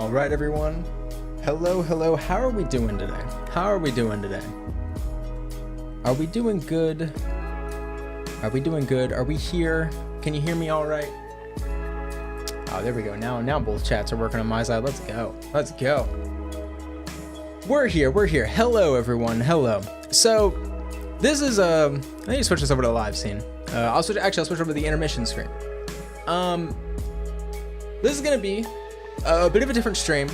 All right, everyone. Hello, hello. How are we doing today? How are we doing today? Are we doing good? Are we doing good? Are we here? Can you hear me all right? Oh, there we go. Now both chats are working on my side. Let's go. Let's go. We're here. We're here. Hello, everyone. Hello. So this is I need to switch this over to the live scene. I'll switch over to the intermission screen. This is gonna be a bit of a different stream,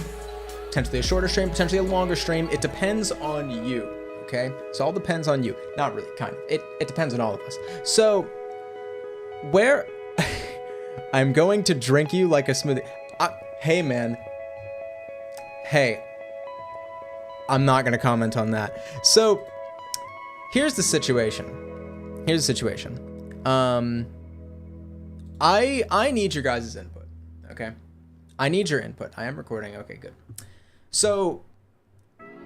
potentially a shorter stream, potentially a longer stream. It depends on you. Okay, so all depends on you. Not really, kind of. It depends on all of us. So where I'm going to drink you like a smoothie. Hey man. Hey. I'm not gonna comment on that. So here's the situation. I need your guys' input. Okay. I need your input. I am recording. Okay, good. So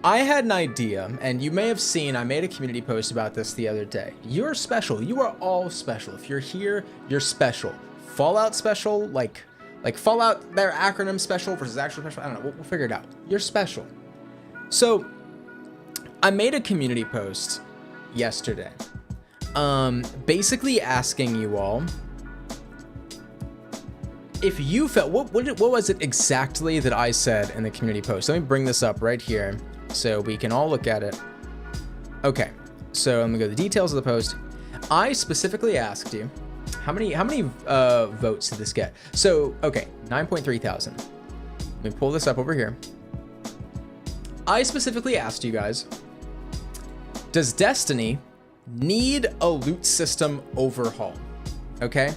I had an idea, and you may have seen, I made a community post about this the other day. You're special. You are all special. If you're here, you're special. Fallout special, like Fallout, their acronym special versus actual special. I don't know. We'll figure it out. You're special. So I made a community post yesterday, basically asking you all if you felt, what was it exactly that I said in the community post? Let me bring this up right here so we can all look at it. Okay, so let me go to the details of the post. I specifically asked you, how many votes did this get? So, okay, 9.3 thousand. Let me pull this up over here. I specifically asked you guys, does Destiny need a loot system overhaul? Okay.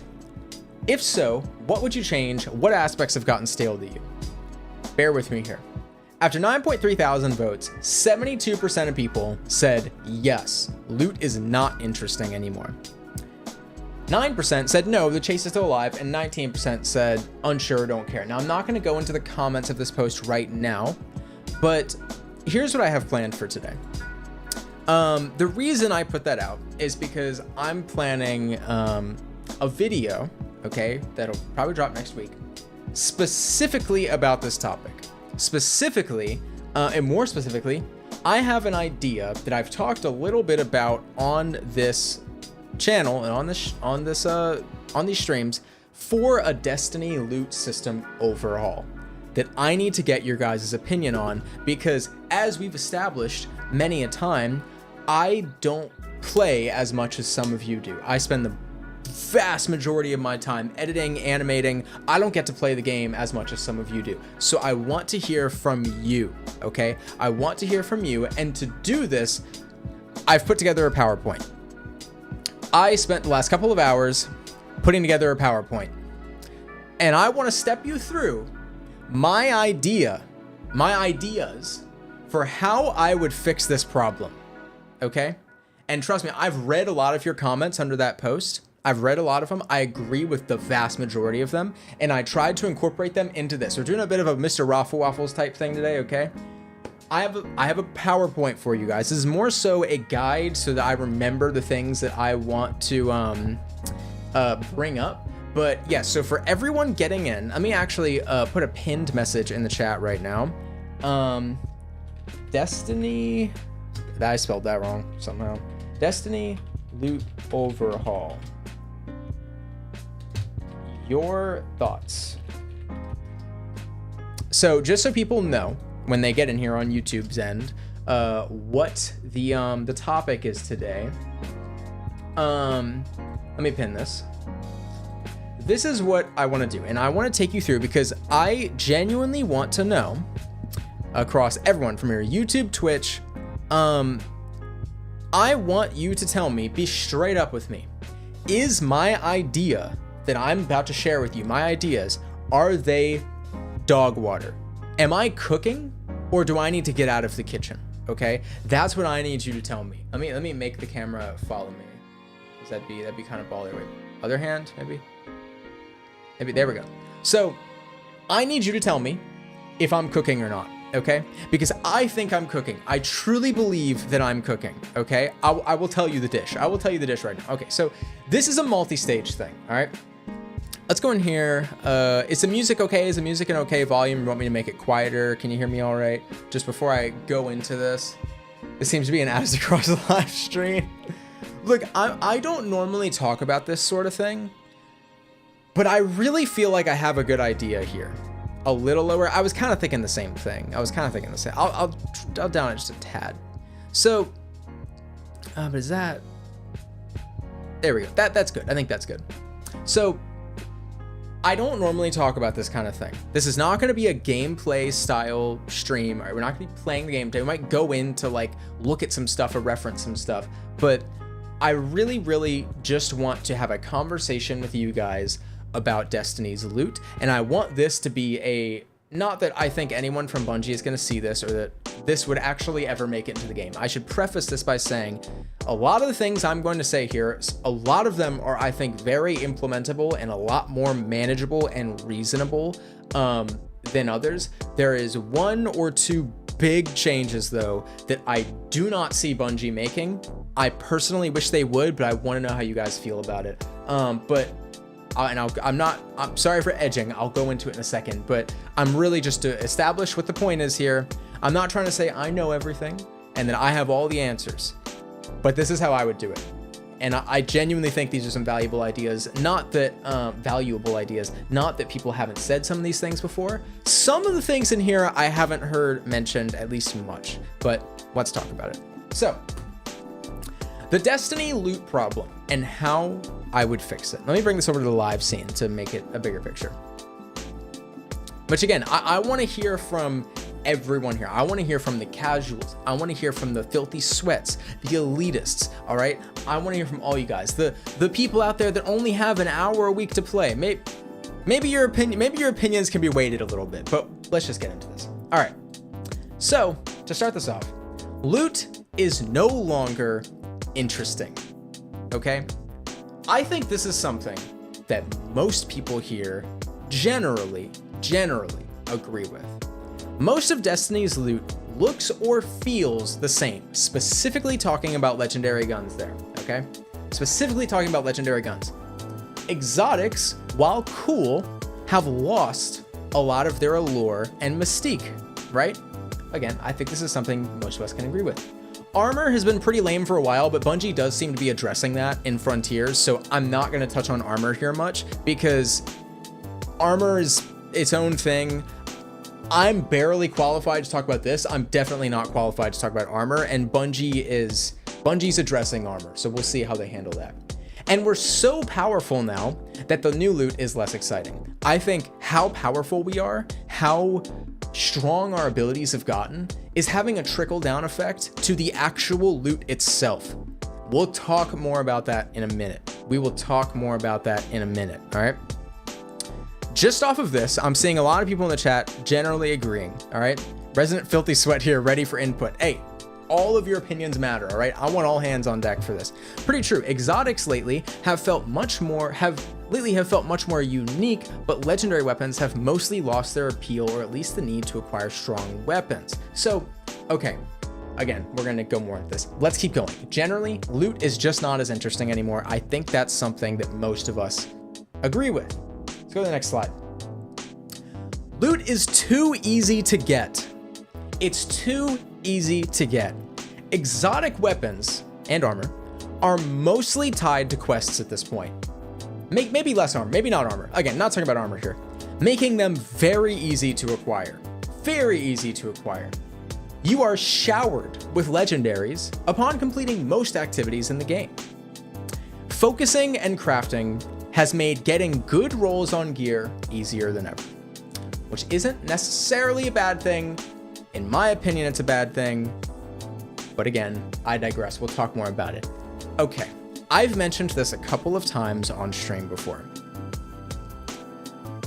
If so, what would you change? What aspects have gotten stale to you? Bear with me here. After 9.3 thousand votes, 72% of people said yes, loot is not interesting anymore. 9% said no, the chase is still alive, and 19% said unsure, don't care. Now, I'm not going to go into the comments of this post right now, but here's what I have planned for today. The reason I put that out is because I'm planning a video, okay, that'll probably drop next week, specifically about this topic. Specifically, and more specifically, I have an idea that I've talked a little bit about on this channel and on these streams for a Destiny loot system overhaul that I need to get your guys' opinion on, because as we've established many a time, I don't play as much as some of you do. I spend the vast majority of my time editing, animating. I don't get to play the game as much as some of you do. So I want to hear from you, okay? I want to hear from you, and to do this, I've put together a PowerPoint. I spent the last couple of hours putting together a PowerPoint, and I want to step you through my ideas for how I would fix this problem, okay? And trust me, I've read a lot of your comments under that post. I've read a lot of them. I agree with the vast majority of them, and I tried to incorporate them into this. We're doing a bit of a Mr. Raffle Waffles type thing today, okay? I have a PowerPoint for you guys. This is more so a guide so that I remember the things that I want to bring up. But yeah, so for everyone getting in, let me actually put a pinned message in the chat right now. Destiny, I spelled that wrong somehow. Destiny loot overhaul. Your thoughts. So just so people know when they get in here on YouTube's end, what the topic is today. Let me pin this. This is what I want to do, and I want to take you through because I genuinely want to know across everyone from your YouTube, Twitch. I want you to tell me, be straight up with me. Is my idea that I'm about to share with you, my ideas, are they dog water? Am I cooking, or do I need to get out of the kitchen? Okay, that's what I need you to tell me. Let me make the camera follow me. That'd be kind of baller. Wait, other hand, maybe there we go. So I need you to tell me if I'm cooking or not. Okay, because I think I'm cooking. I truly believe that I'm cooking. Okay, I will tell you the dish. I will tell you the dish right now. Okay, so this is a multi-stage thing. All right, Let's go in here. Is the music okay? Is the music an okay volume? You want me to make it quieter? Can you hear me all right? Just before I go into this. This seems to be an as across the live stream. Look, I don't normally talk about this sort of thing, but I really feel like I have a good idea here. A little lower. I was kind of thinking the same thing. I'll down it just a tad. So, but is that? There we go. That's good. I think that's good. So, I don't normally talk about this kind of thing. This is not going to be a gameplay style stream. Right? We're not going to be playing the game today. We might go in to like look at some stuff or reference some stuff, but I really just want to have a conversation with you guys about Destiny's loot. And I want this to be not that I think anyone from Bungie is going to see this or that this would actually ever make it into the game. I should preface this by saying a lot of the things I'm going to say here, a lot of them are, I think, very implementable and a lot more manageable and reasonable than others. There is one or two big changes, though, that I do not see Bungie making. I personally wish they would, but I want to know how you guys feel about it. I'm sorry for edging. I'll go into it in a second, but I'm really just to establish what the point is here. I'm not trying to say I know everything and that I have all the answers, but this is how I would do it. And I genuinely think these are some valuable ideas, not that not that people haven't said some of these things before. Some of the things in here I haven't heard mentioned at least much, but let's talk about it. So, the Destiny loot problem and how I would fix it. Let me bring this over to the live scene to make it a bigger picture. Which again, I want to hear from everyone here. I want to hear from the casuals. I want to hear from the filthy sweats, the elitists. All right. I want to hear from all you guys, the people out there that only have an hour a week to play. Maybe your opinions can be weighted a little bit, but let's just get into this. All right. So to start this off, loot is no longer interesting. Okay. I think this is something that most people here generally agree with. Most of Destiny's loot looks or feels the same, specifically talking about legendary guns there, okay? Specifically talking about legendary guns. Exotics, while cool, have lost a lot of their allure and mystique, right? Again, I think this is something most of us can agree with. Armor has been pretty lame for a while, but Bungie does seem to be addressing that in Frontiers, so I'm not going to touch on armor here much because armor is its own thing. I'm barely qualified to talk about this. I'm definitely not qualified to talk about armor, and Bungie's addressing armor, so we'll see how they handle that. And we're so powerful now that the new loot is less exciting. I think how powerful we are, how strong our abilities have gotten, is having a trickle-down effect to the actual loot itself. We'll talk more about that in a minute. All right? Just off of this, I'm seeing a lot of people in the chat generally agreeing, all right? Resident Filthy Sweat here, ready for input. Hey, all of your opinions matter, all right? I want all hands on deck for this. Pretty true. Exotics lately have felt much more unique, but legendary weapons have mostly lost their appeal, or at least the need to acquire strong weapons. So, okay. Again, we're going to go more into this. Let's keep going. Generally, loot is just not as interesting anymore. I think that's something that most of us agree with. Let's go to the next slide. Loot is too easy to get. It's too easy to get. Exotic weapons and armor are mostly tied to quests at this point. Maybe less armor, maybe not armor. Again, not talking about armor here. Making them very easy to acquire. Very easy to acquire. You are showered with legendaries upon completing most activities in the game. Focusing and crafting has made getting good rolls on gear easier than ever, which isn't necessarily a bad thing. In my opinion, it's a bad thing, but again, I digress. We'll talk more about it. Okay, I've mentioned this a couple of times on stream before.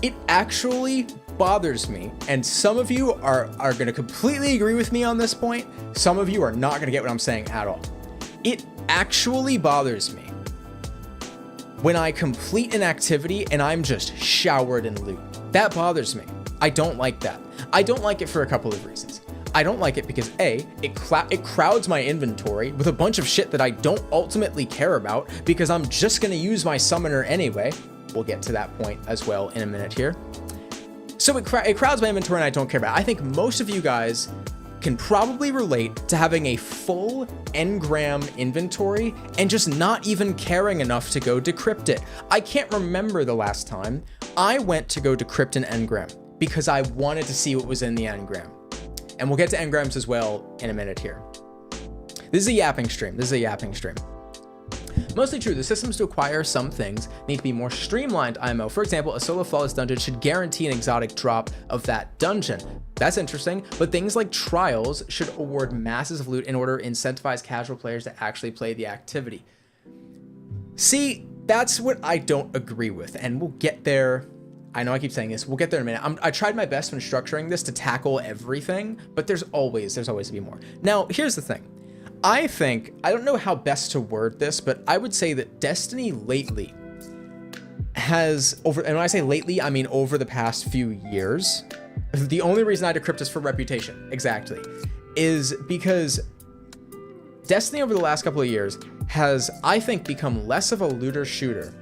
It actually bothers me, and some of you are going to completely agree with me on this point. Some of you are not going to get what I'm saying at all. It actually bothers me when I complete an activity and I'm just showered in loot. That bothers me. I don't like that. I don't like it for a couple of reasons. I don't like it because A, it crowds my inventory with a bunch of shit that I don't ultimately care about because I'm just gonna use my summoner anyway. We'll get to that point as well in a minute here. So it crowds my inventory and I don't care about it. I think most of you guys can probably relate to having a full engram inventory and just not even caring enough to go decrypt it. I can't remember the last time I went to go decrypt an engram because I wanted to see what was in the engram. And we'll get to engrams as well in a minute here. This is a yapping stream. Mostly true, the systems to acquire some things need to be more streamlined IMO. For example, a solo flawless dungeon should guarantee an exotic drop of that dungeon. That's interesting, but things like trials should award masses of loot in order to incentivize casual players to actually play the activity. See, that's what I don't agree with, and we'll get there. I know I keep saying this, we'll get there in a minute. I tried my best when structuring this to tackle everything, but there's always to be more. Now, here's the thing. I don't know how best to word this, but I would say that Destiny lately has, and when I say lately, I mean over the past few years. The only reason I decrypt is for reputation, exactly, is because Destiny over the last couple of years has, I think, become less of a looter shooter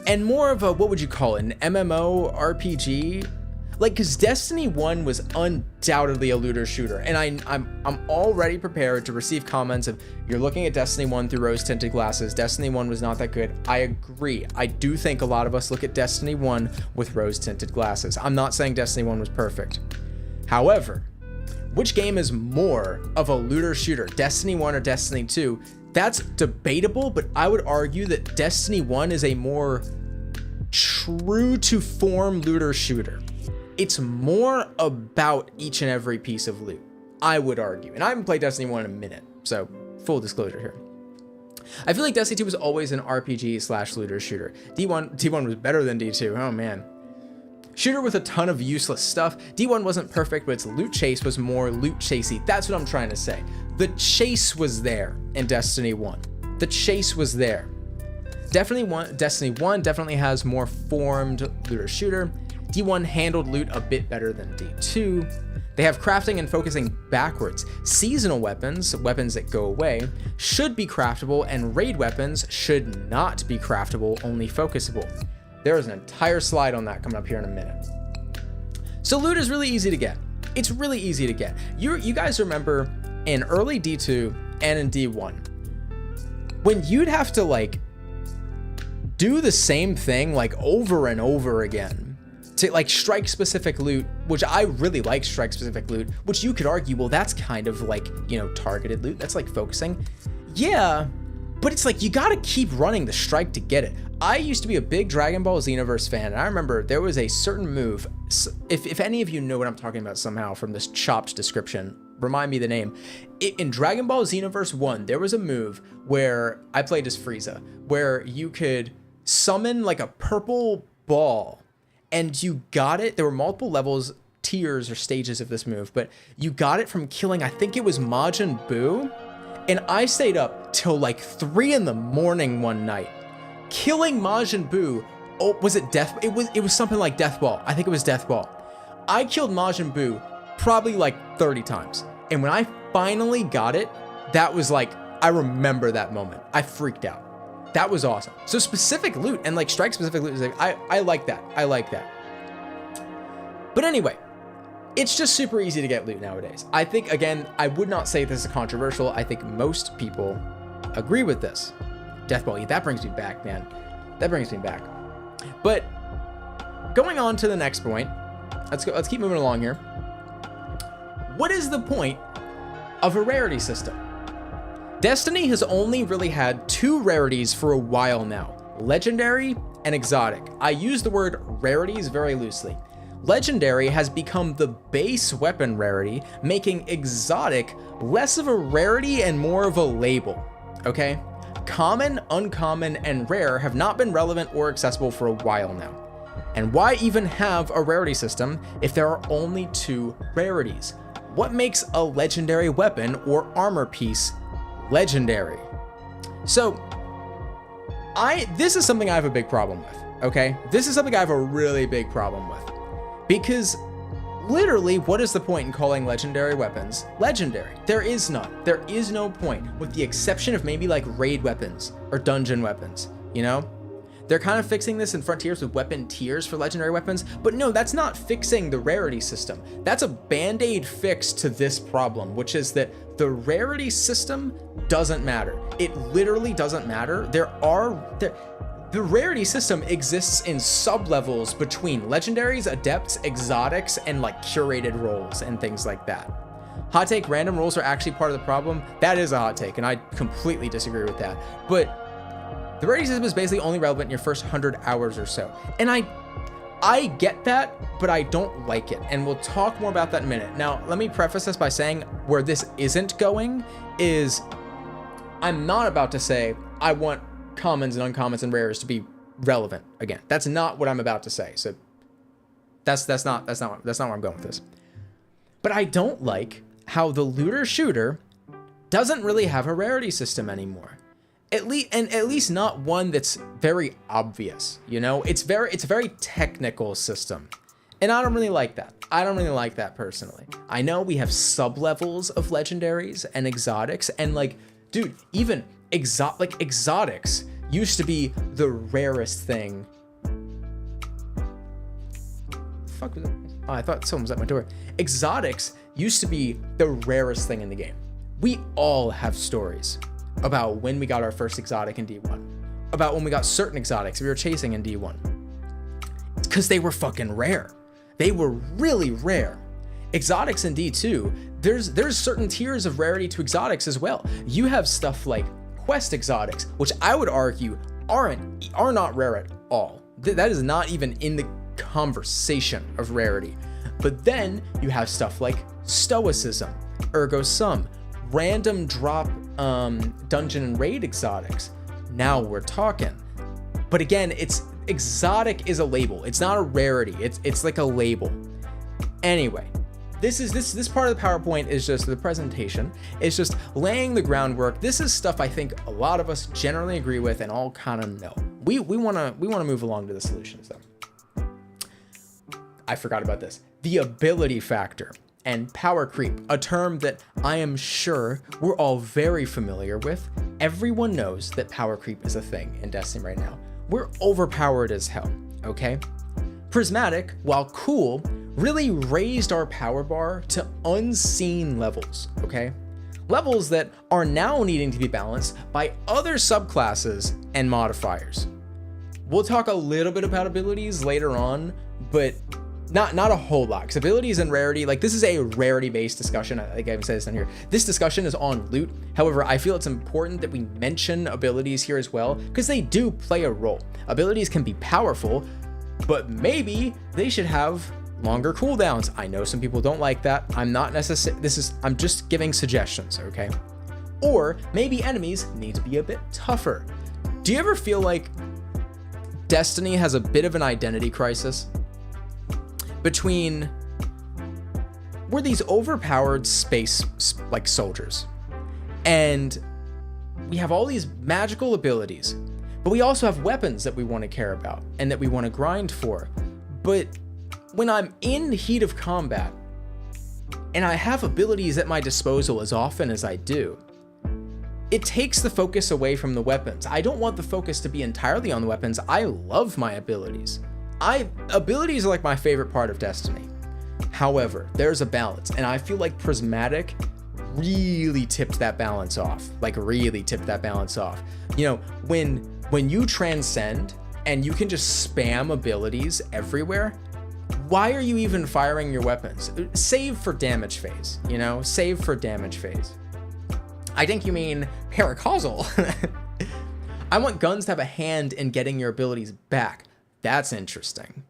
and more of a, what would you call it, an MMO RPG? Like, because Destiny 1 was undoubtedly a looter shooter, and I'm already prepared to receive comments of, you're looking at Destiny 1 through rose-tinted glasses. Destiny 1 was not that good. I agree. I do think a lot of us look at Destiny 1 with rose-tinted glasses. I'm not saying Destiny 1 was perfect. However, which game is more of a looter shooter, Destiny 1 or Destiny 2? That's debatable, but I would argue that Destiny 1 is a more true to form looter shooter. It's more about each and every piece of loot, I would argue. And I haven't played Destiny 1 in a minute, so full disclosure here. I feel like Destiny 2 was always an RPG / looter shooter. D1 was better than D2, oh man. Shooter with a ton of useless stuff. D1 wasn't perfect, but its loot chase was more loot chasey. That's what I'm trying to say. The chase was there in Destiny 1. The chase was there. Destiny 1 definitely has more formed looter shooter. D1 handled loot a bit better than D2. They have crafting and focusing backwards. Seasonal weapons that go away, should be craftable, and raid weapons should not be craftable, only focusable. There is an entire slide on that coming up here in a minute. So loot is really easy to get. It's really easy to get. You guys remember in early D2 and in D1, when you'd have to like do the same thing like over and over again, to like strike specific loot, which I really like strike specific loot, which you could argue, well, that's kind of like, you know, targeted loot. That's like focusing. Yeah, but it's like, you got to keep running the strike to get it. I used to be a big Dragon Ball Xenoverse fan, and I remember there was a certain move. If any of you know what I'm talking about somehow from this chopped description, remind me the name. In Dragon Ball Xenoverse 1, there was a move where I played as Frieza, where you could summon like a purple ball, and you got it. There were multiple levels, tiers or stages of this move, but you got it from killing, I think it was Majin Buu. And I stayed up till like 3 in the morning one night, killing Majin Buu. Oh, was it Death? It was something like Death Ball. I think it was Death Ball. I killed Majin Buu probably like 30 times. And when I finally got it, that was like, I remember that moment. I freaked out. That was awesome. So specific loot and like strike specific loot is like, I like that. I like that. But anyway, it's just super easy to get loot nowadays. I think, again, I would not say this is controversial. I think most people agree with this. Death Ball, that brings me back, man. That brings me back. But going on to the next point, let's keep moving along here. What is the point of a rarity system? Destiny has only really had 2 rarities for a while now, legendary and exotic. I use the word rarities very loosely. Legendary has become the base weapon rarity, making exotic less of a rarity and more of a label, okay? Common, uncommon, and rare have not been relevant or accessible for a while now. And why even have a rarity system if there are only 2 rarities? What makes a legendary weapon or armor piece legendary? So this is something I have a big problem with, okay? This is something I have a really big problem with, because literally, what is the point in calling legendary weapons legendary? There is none. There is no point, with the exception of maybe like raid weapons or dungeon weapons, you know? They're kind of fixing this in Frontiers with weapon tiers for legendary weapons, but no, that's not fixing the rarity system. That's a band-aid fix to this problem, which is that the rarity system doesn't matter. It literally doesn't matter. The rarity system exists in sub-levels between legendaries, adepts, exotics, and like curated roles and things like that. Hot take, random rolls are actually part of the problem. That is a hot take, and I completely disagree with that. But the rarity system is basically only relevant in your first 100 hours or so. And I get that, but I don't like it. And we'll talk more about that in a minute. Now, let me preface this by saying where this isn't going is I'm not about to say I want commons and uncommons and rares to be relevant again. That's not what I'm about to say. So that's not where I'm going with this. But I don't like how the looter shooter doesn't really have a rarity system anymore. At least not one that's very obvious, you know? It's a very technical system. And I don't really like that. I don't really like that personally. I know we have sub-levels of legendaries and exotics, and like, dude, even exotics used to be the rarest thing. Fuck was that? Oh, I thought someone was at my door. Exotics used to be the rarest thing in the game. We all have stories about when we got our first exotic in D1, about when we got certain exotics we were chasing in D1. It's because they were fucking rare. They were really rare. Exotics in D2, there's certain tiers of rarity to exotics as well. You have stuff like quest exotics, which I would argue are not rare at all. That is not even in the conversation of rarity. But then you have stuff like stoicism, ergo sum, random drop dungeon and raid exotics. Now we're talking. But again, it's exotic is a label. It's not a rarity. It's like a label. Anyway, this part of the PowerPoint is just the presentation. It's just laying the groundwork. This is stuff I think a lot of us generally agree with and all kind of know. We want to move along to the solutions though. I forgot about this. The ability factor and power creep, a term that I am sure we're all very familiar with. Everyone knows that power creep is a thing in Destiny right now. We're overpowered as hell, okay? Prismatic, while cool, really raised our power bar to unseen levels, okay? Levels that are now needing to be balanced by other subclasses and modifiers. We'll talk a little bit about abilities later on, but not a whole lot, because abilities and rarity, like this is a rarity-based discussion. I think I even said this on here. This discussion is on loot. However, I feel it's important that we mention abilities here as well, because they do play a role. Abilities can be powerful, but maybe they should have longer cooldowns. I know some people don't like that. I'm just giving suggestions, okay? Or maybe enemies need to be a bit tougher. Do you ever feel like Destiny has a bit of an identity crisis? Between, we're these overpowered space like soldiers, and we have all these magical abilities, but we also have weapons that we want to care about and that we want to grind for. But when I'm in the heat of combat and I have abilities at my disposal as often as I do, it takes the focus away from the weapons. I don't want the focus to be entirely on the weapons. I love my abilities. Abilities are like my favorite part of Destiny. However, there's a balance, and I feel like Prismatic really tipped that balance off. You know, when you transcend and you can just spam abilities everywhere, why are you even firing your weapons? Save for damage phase, you know? Save for damage phase. I think you mean paracausal. I want guns to have a hand in getting your abilities back. That's interesting.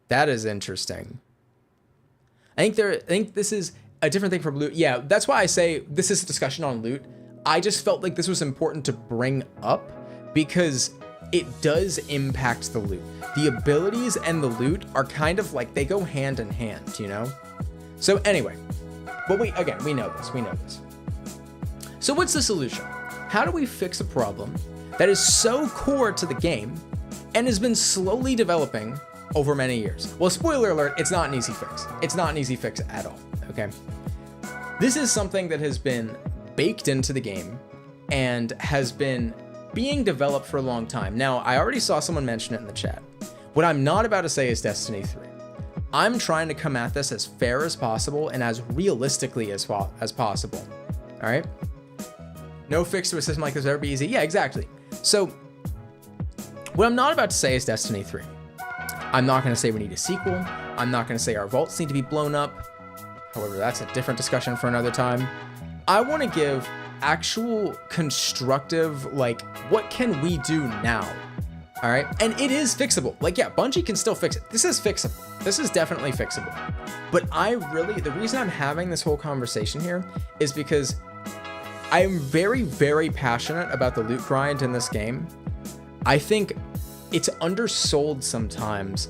That is interesting. I think this is a different thing from loot. Yeah, that's why I say this is a discussion on loot. I just felt like this was important to bring up because it does impact the loot. The abilities and the loot are kind of like, they go hand in hand, you know? So anyway, but we know this. So what's the solution? How do we fix a problem that is so core to the game and has been slowly developing over many years? Well, spoiler alert, it's not an easy fix. It's not an easy fix at all, okay? This is something that has been baked into the game and has been being developed for a long time. Now, I already saw someone mention it in the chat. What I'm not about to say is Destiny 3. I'm trying to come at this as fair as possible and as realistically as possible. All right? No fix to a system like this would ever be easy. Yeah, exactly. So what I'm not about to say is Destiny 3. I'm not going to say we need a sequel. I'm not going to say our vaults need to be blown up. However, that's a different discussion for another time. I want to give actual constructive, like, what can we do now? All right. And it is fixable. Like, yeah, Bungie can still fix it. This is fixable. This is definitely fixable. But the reason I'm having this whole conversation here is because I am very, very passionate about the loot grind in this game. I think it's undersold sometimes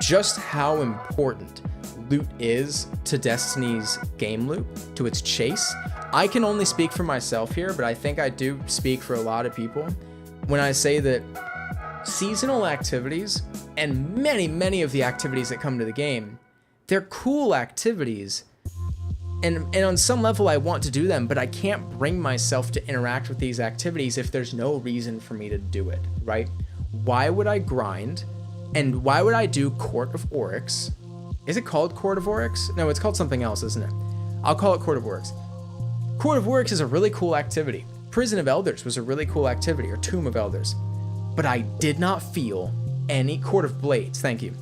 just how important loot is to Destiny's game loop, to its chase. I can only speak for myself here, but I think I do speak for a lot of people when I say that seasonal activities and many of the activities that come to the game, they're cool activities. And on some level I want to do them, but I can't bring myself to interact with these activities if there's no reason for me to do it, right? Why would I grind? And why would I do Court of Oryx? Is it called Court of Oryx? No, it's called something else, isn't it? I'll call it Court of Oryx. Court of Oryx is a really cool activity. Prison of Elders was a really cool activity, or Tomb of Elders. But I did not feel any Court of Blades, thank you.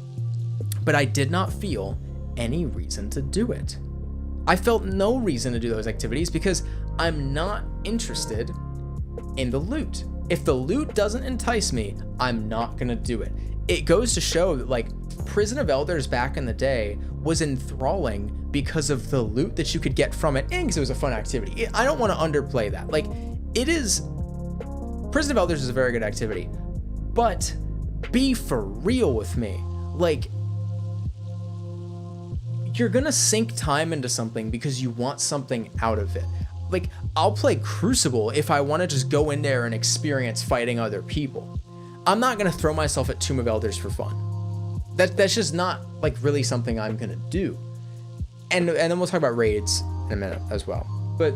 But I did not feel any reason to do it. I felt no reason to do those activities because I'm not interested in the loot. If the loot doesn't entice me, I'm not gonna do it. It goes to show that, like, Prison of Elders back in the day was enthralling because of the loot that you could get from it and because it was a fun activity. I don't want to underplay that. Like, it is... Prison of Elders is a very good activity, but be for real with me. Like, you're gonna sink time into something because you want something out of it. Like, I'll play Crucible if I want to just go in there and experience fighting other people. I'm not gonna throw myself at Tomb of Elders for fun. That's just not, like, really something I'm gonna do. And then we'll talk about raids in a minute as well. But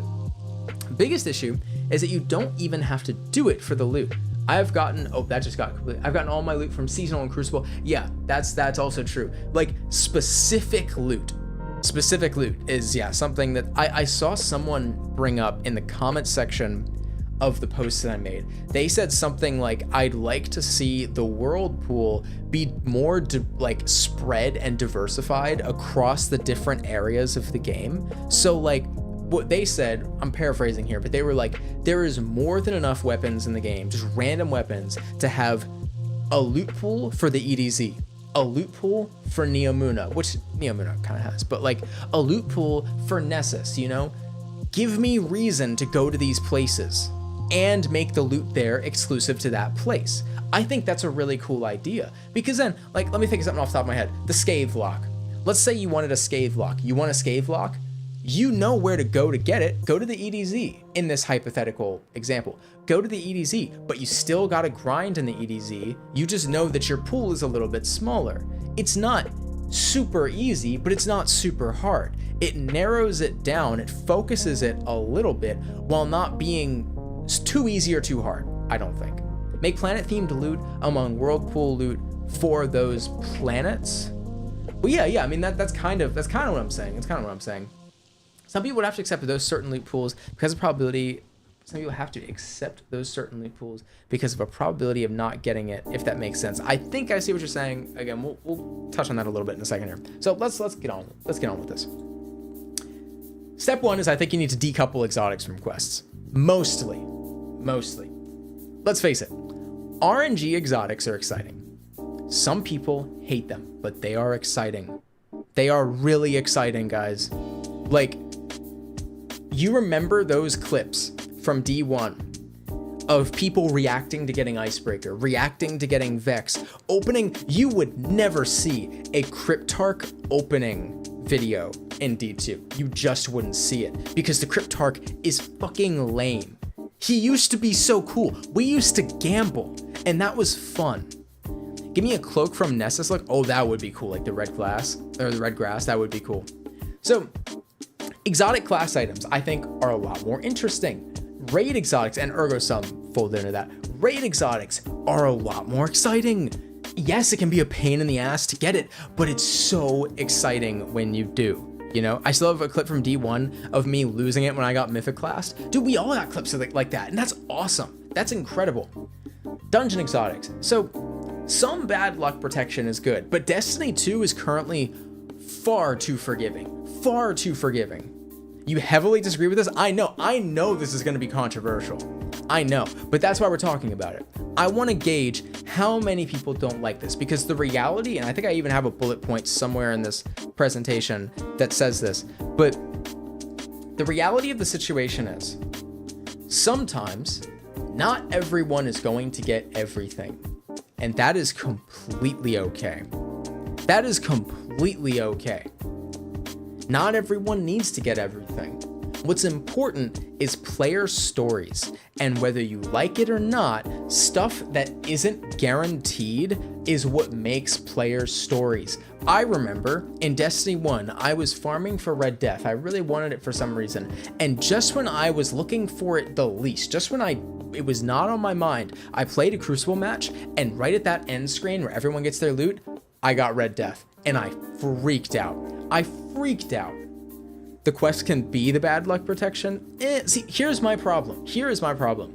biggest issue is that you don't even have to do it for the loot. I've gotten, oh, that just got complete. I've gotten all my loot from Seasonal and Crucible. Yeah, that's also true. Like, specific loot is, yeah, something that I saw someone bring up in the comment section of the post that I made. They said something like, I'd like to see the world pool be more like spread and diversified across the different areas of the game. So, like, what they said, I'm paraphrasing here, but they were like, there is more than enough weapons in the game, just random weapons, to have a loot pool for the EDZ, a loot pool for Neomuna, which Neomuna kind of has, but like a loot pool for Nessus, you know? Give me reason to go to these places and make the loot there exclusive to that place. I think that's a really cool idea, because then, like, let me think of something off the top of my head. The Scathe Lock. Let's say you wanted a Scathe Lock. You want a Scathe Lock? You know where to go to get it. Go to the EDZ in this hypothetical example. Go to the EDZ, but you still gotta grind in the EDZ. You just know that your pool is a little bit smaller. It's not super easy, but it's not super hard. It narrows it down, it focuses it a little bit while not being too easy or too hard, I don't think. Make planet-themed loot among world pool loot for those planets. Well, yeah, I mean, that's kind of what I'm saying. Some people would have to accept those certain loot pools because of probability. Some people have to accept those certain loot pools because of a probability of not getting it, if that makes sense. I think I see what you're saying. Again, we'll touch on that a little bit in a second here. So let's get on with this. Step one is, I think you need to decouple exotics from quests. Mostly. Let's face it, RNG exotics are exciting. Some people hate them, but they are exciting. They are really exciting, guys. Like, you remember those clips from D1 of people reacting to getting Icebreaker, reacting to getting Vex, opening. You would never see a Cryptarch opening video in D2. You just wouldn't see it because the Cryptarch is fucking lame. He used to be so cool. We used to gamble, and that was fun. Give me a cloak from Nessus. Like, oh, that would be cool. Like the red glass or the red grass. That would be cool. So, exotic class items, I think, are a lot more interesting. Raid exotics, and ergo some fold into that. raid exotics are a lot more exciting. Yes, it can be a pain in the ass to get it, but it's so exciting when you do. You know, I still have a clip from D1 of me losing it when I got Mythic class. Dude, we all got clips of like that, and that's awesome. That's incredible. Dungeon exotics. So some bad luck protection is good, but Destiny 2 is currently far too forgiving. Far too forgiving. You heavily disagree with this? I know this is going to be controversial. I know, but that's why we're talking about it. I want to gauge how many people don't like this, because the reality, and I think I even have a bullet point somewhere in this presentation that says this, but the reality of the situation is sometimes not everyone is going to get everything, and that is completely okay. That is completely okay. Not everyone needs to get everything. What's important is player stories, and whether you like it or not, stuff that isn't guaranteed is what makes player stories. I remember in Destiny 1, I was farming for Red Death. I really wanted it for some reason, and just when I was looking for it the least, just when it was not on my mind, I played a Crucible match, and right at that end screen where everyone gets their loot, I got Red Death, and I freaked out. I freaked out. The quest can be the bad luck protection. See, here's my problem. Here is my problem.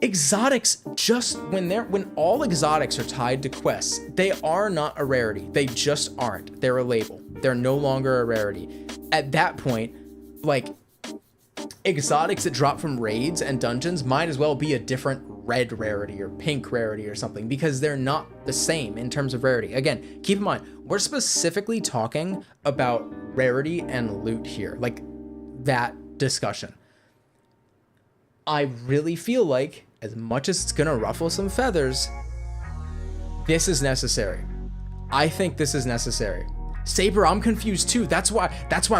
Exotics, just when all exotics are tied to quests, they are not a rarity. They just aren't. They're a label. They're no longer a rarity. At that point, like, exotics that drop from raids and dungeons might as well be a different red rarity or pink rarity or something, because they're not the same in terms of rarity. Again, keep in mind, we're specifically talking about rarity and loot here, like that discussion. I really feel like, as much as it's gonna ruffle some feathers, this is necessary. I think this is necessary. Saber, I'm confused too. That's why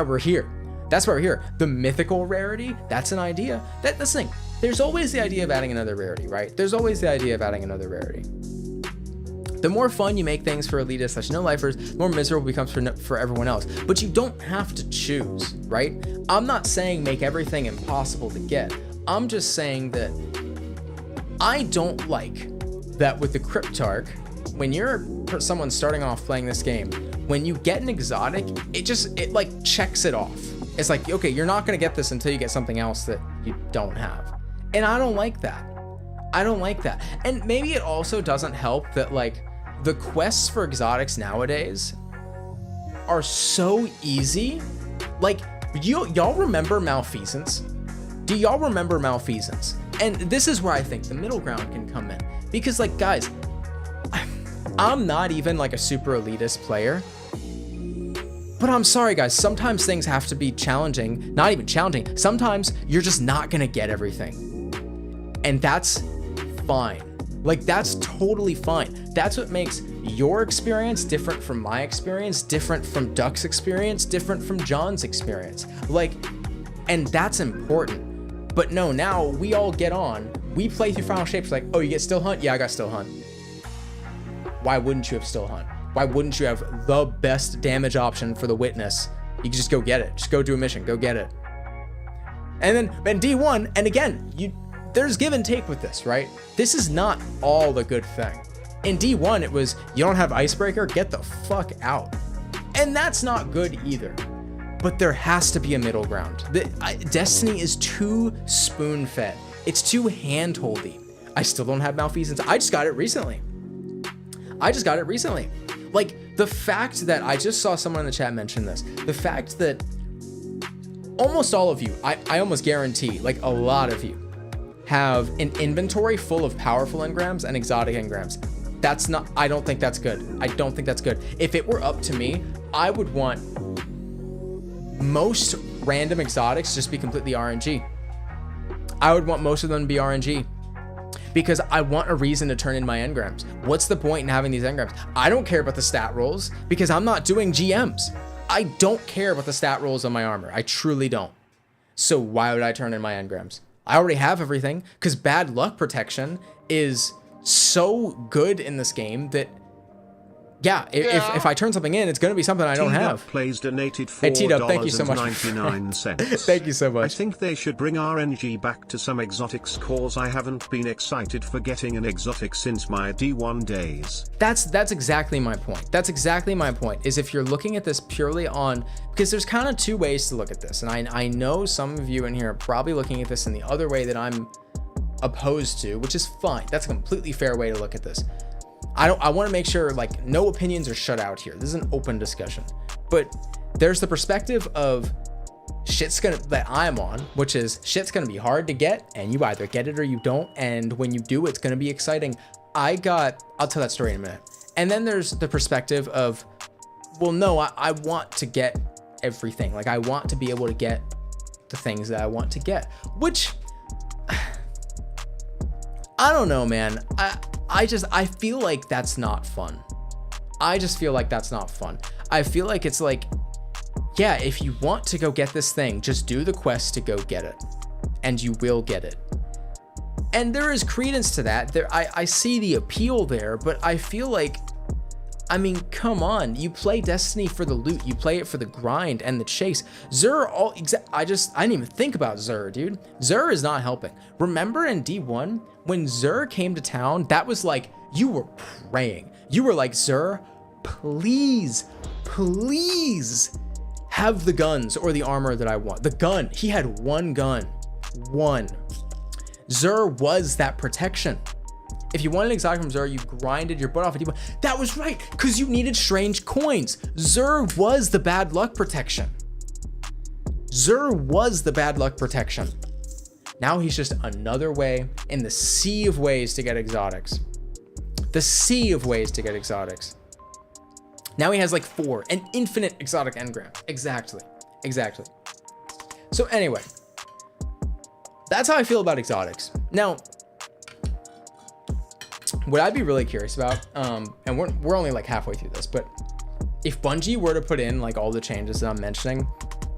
we're here. That's why we're here. The mythical rarity, that's an idea. That's the thing. There's always the idea of adding another rarity, right? There's always the idea of adding another rarity. The more fun you make things for elitists / no-lifers, the more miserable it becomes for everyone else. But you don't have to choose, right? I'm not saying make everything impossible to get. I'm just saying that I don't like that with the Cryptarch, when you're someone starting off playing this game, when you get an exotic, it like checks it off. It's like, okay, you're not gonna get this until you get something else that you don't have. And I don't like that. I don't like that. And maybe it also doesn't help that, like, the quests for exotics nowadays are so easy. Like, y'all remember Malfeasance? Do y'all remember Malfeasance? And this is where I think the middle ground can come in. Because, like, guys, I'm not even like a super elitist player. But I'm sorry, guys, sometimes things have to be challenging. Not even challenging. Sometimes you're just not gonna get everything. And that's fine. Like, that's totally fine. That's what makes your experience different from my experience, different from Duck's experience, different from John's experience. Like, and that's important. But no, now we all get on. We play through Final Shapes like, oh, you get Still Hunt? Yeah, I got Still Hunt. Why wouldn't you have Still Hunt? Why wouldn't you have the best damage option for the Witness? You can just go get it. Just go do a mission. Go get it. And then in D1, and again, there's give and take with this, right? This is not all the good thing. In D1, it was, you don't have Icebreaker, get the fuck out. And that's not good either. But there has to be a middle ground. Destiny is too spoon-fed. It's too hand-holdy. I still don't have Malfeasance. I just got it recently. Like, the fact that I just saw someone in the chat mention this, the fact that almost all of you, I almost guarantee, like a lot of you, have an inventory full of powerful engrams and exotic engrams. I don't think that's good. I don't think that's good. If it were up to me, I would want most random exotics just be completely RNG. I would want most of them to be RNG. Because I want a reason to turn in my engrams. What's the point in having these engrams? I don't care about the stat rolls because I'm not doing GMs. I don't care about the stat rolls on my armor. I truly don't. So why would I turn in my engrams? I already have everything, because bad luck protection is so good in this game that yeah, if I turn something in, it's going to be something I don't have. Plays donated $4. Hey, T-Dub, thank you so much. 99 cents. Thank you so much. I think they should bring RNG back to some exotics, cause I haven't been excited for getting an exotic since my D1 days. That's exactly my point. That's exactly my point, is if you're looking at this purely on, because there's kind of two ways to look at this. And I know some of you in here are probably looking at this in the other way that I'm opposed to, which is fine. That's a completely fair way to look at this. I want to make sure like no opinions are shut out here. This is an open discussion, but there's the perspective of that I'm on, which is shit's gonna be hard to get, and you either get it or you don't, and when you do, it's gonna be exciting. I'll tell that story in a minute. And then there's the perspective of, well, no, I want to get everything. Like I want to be able to get the things that I want to get, which I don't know, man. I feel like that's not fun. I just feel like that's not fun. I feel like it's like, yeah, if you want to go get this thing, just do the quest to go get it, and you will get it. And there is credence to that. I see the appeal there, but I feel like, I mean, come on. You play Destiny for the loot. You play it for the grind and the chase. Xur, I didn't even think about Xur, dude. Xur is not helping. Remember in D1, when Xur came to town, that was like, you were praying. You were like, Xur, please have the guns or the armor that I want. The gun, he had one gun, one. Xur was that protection. If you wanted an exotic from Xur, you grinded your butt off at D1. That was right, because you needed strange coins. Xur was the bad luck protection. Xur was the bad luck protection. Now he's just another way in the sea of ways to get exotics. The sea of ways to get exotics. Now he has like 4, an infinite exotic engram. Exactly. So anyway, that's how I feel about exotics. Now, what I'd be really curious about, and we're only like halfway through this, but if Bungie were to put in like all the changes that I'm mentioning,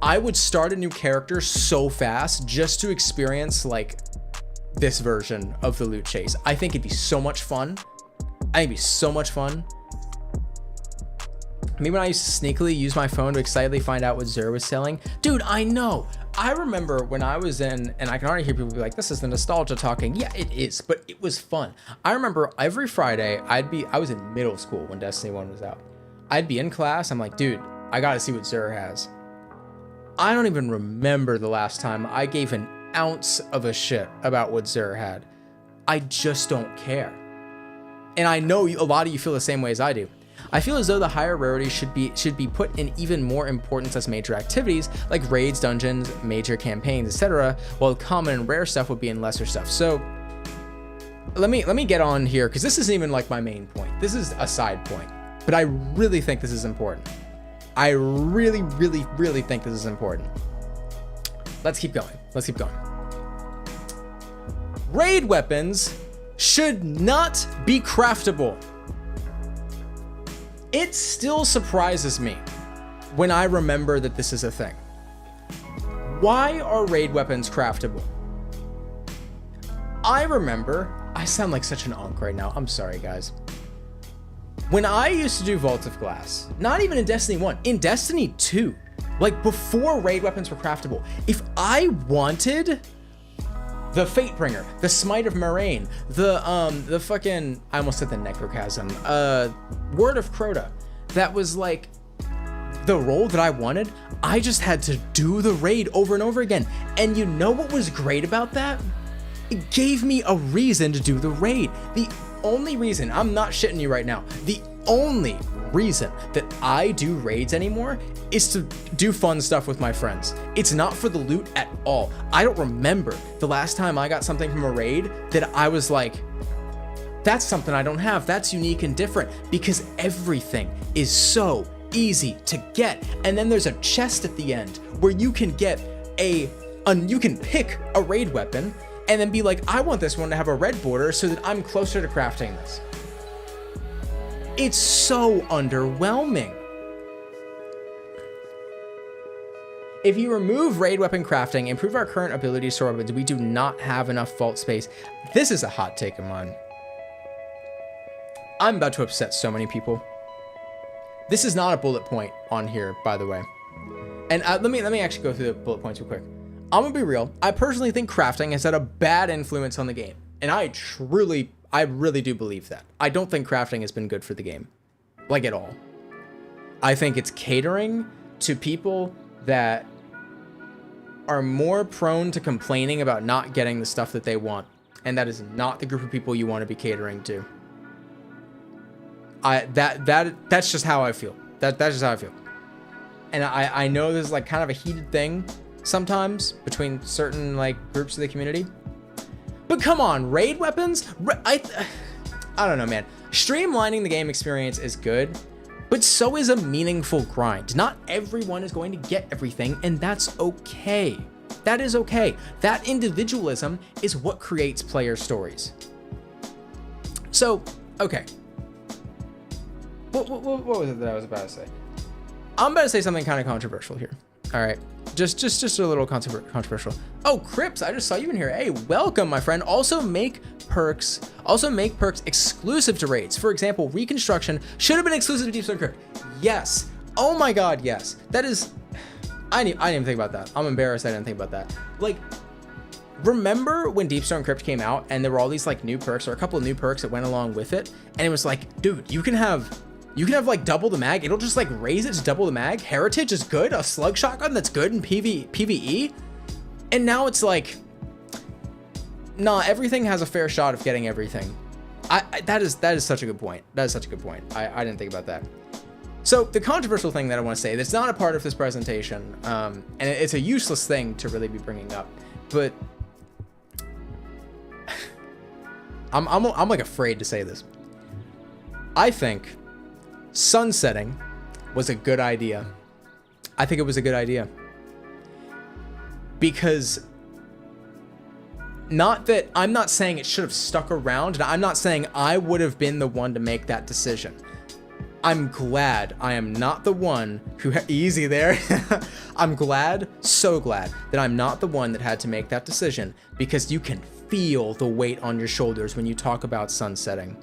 I would start a new character so fast just to experience this version of the loot chase. I think it'd be so much fun. Maybe when I used to sneakily use my phone to excitedly find out what Xur was selling. Dude, I know. I remember when I was in, and I can already hear people be like, this is the nostalgia talking. Yeah, it is, but it was fun. I remember every Friday, I was in middle school when Destiny 1 was out. I'd be in class. I'm like, dude, I got to see what Xur has. I don't even remember the last time I gave an ounce of a shit about what Xur had. I just don't care. And I know a lot of you feel the same way as I do. I feel as though the higher rarity should be put in even more importance as major activities like raids, dungeons, major campaigns, etc., while common and rare stuff would be in lesser stuff. So let me get on here, because this isn't even like my main point. This is a side point, but I really think this is important. I really think this is important. Let's keep going. Raid weapons should not be craftable. It still surprises me when I remember that this is a thing. Why are raid weapons craftable? I remember, I sound like such an onk right now. I'm sorry, guys. When I used to do Vault of Glass, not even in Destiny 1, in Destiny 2, like before raid weapons were craftable, if I wanted the Fatebringer, the Smite of Moraine, the fucking, I almost said the Necrochasm, Word of Crota, that was like the role that I wanted, I just had to do the raid over and over again. And you know what was great about that? It gave me a reason to do the raid. The only reason, I'm not shitting you right now, the only reason that I do raids anymore is to do fun stuff with my friends. It's not for the loot at all. I don't remember the last time I got something from a raid that I was like, that's something I don't have, that's unique and different, because everything is so easy to get. And then there's a chest at the end where you can get you can pick a raid weapon and then be like, I want this one to have a red border so that I'm closer to crafting this. It's so underwhelming. If you remove raid weapon crafting, improve our current ability to store weapons, we do not have enough vault space. This is a hot take of mine. I'm about to upset so many people. This is not a bullet point on here, by the way. And let me actually go through the bullet points real quick. I'm gonna be real. I personally think crafting has had a bad influence on the game, and I really do believe that. I don't think crafting has been good for the game, like at all. I think it's catering to people that are more prone to complaining about not getting the stuff that they want, and that is not the group of people you want to be catering to. That's just how I feel. That's just how I feel. And I know there's like kind of a heated thing sometimes between certain like groups of the community. But come on, raid weapons? I don't know, man. Streamlining the game experience is good, but so is a meaningful grind. Not everyone is going to get everything, and that's okay. That is okay. That individualism is what creates player stories. So, okay. What was it that I was about to say? I'm about to say something kind of controversial here. All right. Just a little controversial. Oh, Crips, I just saw you in here. Hey, welcome, my friend. Also make perks exclusive to raids. For example, reconstruction should have been exclusive to Deep Stone Crypt. Yes. Oh my God, yes. That is, I didn't even think about that. I'm embarrassed I didn't think about that. Like, remember when Deep Stone Crypt came out and there were all these like new perks, or a couple of new perks that went along with it, and it was like, dude, you can have like double the mag. It'll just like raise it to double the mag. Heritage is good. A slug shotgun that's good in PvE. And now it's like, nah, everything has a fair shot of getting everything. That is such a good point. That is such a good point. I didn't think about that. So the controversial thing that I want to say that's not a part of this presentation, and it's a useless thing to really be bringing up, but I'm like afraid to say this. I think sunsetting was a good idea. I think it was a good idea. Because not that I'm not saying it should have stuck around, and I'm not saying I would have been the one to make that decision. I'm glad I am not the one who easy there. I'm glad, so glad that I'm not the one that had to make that decision, because you can feel the weight on your shoulders when you talk about sunsetting.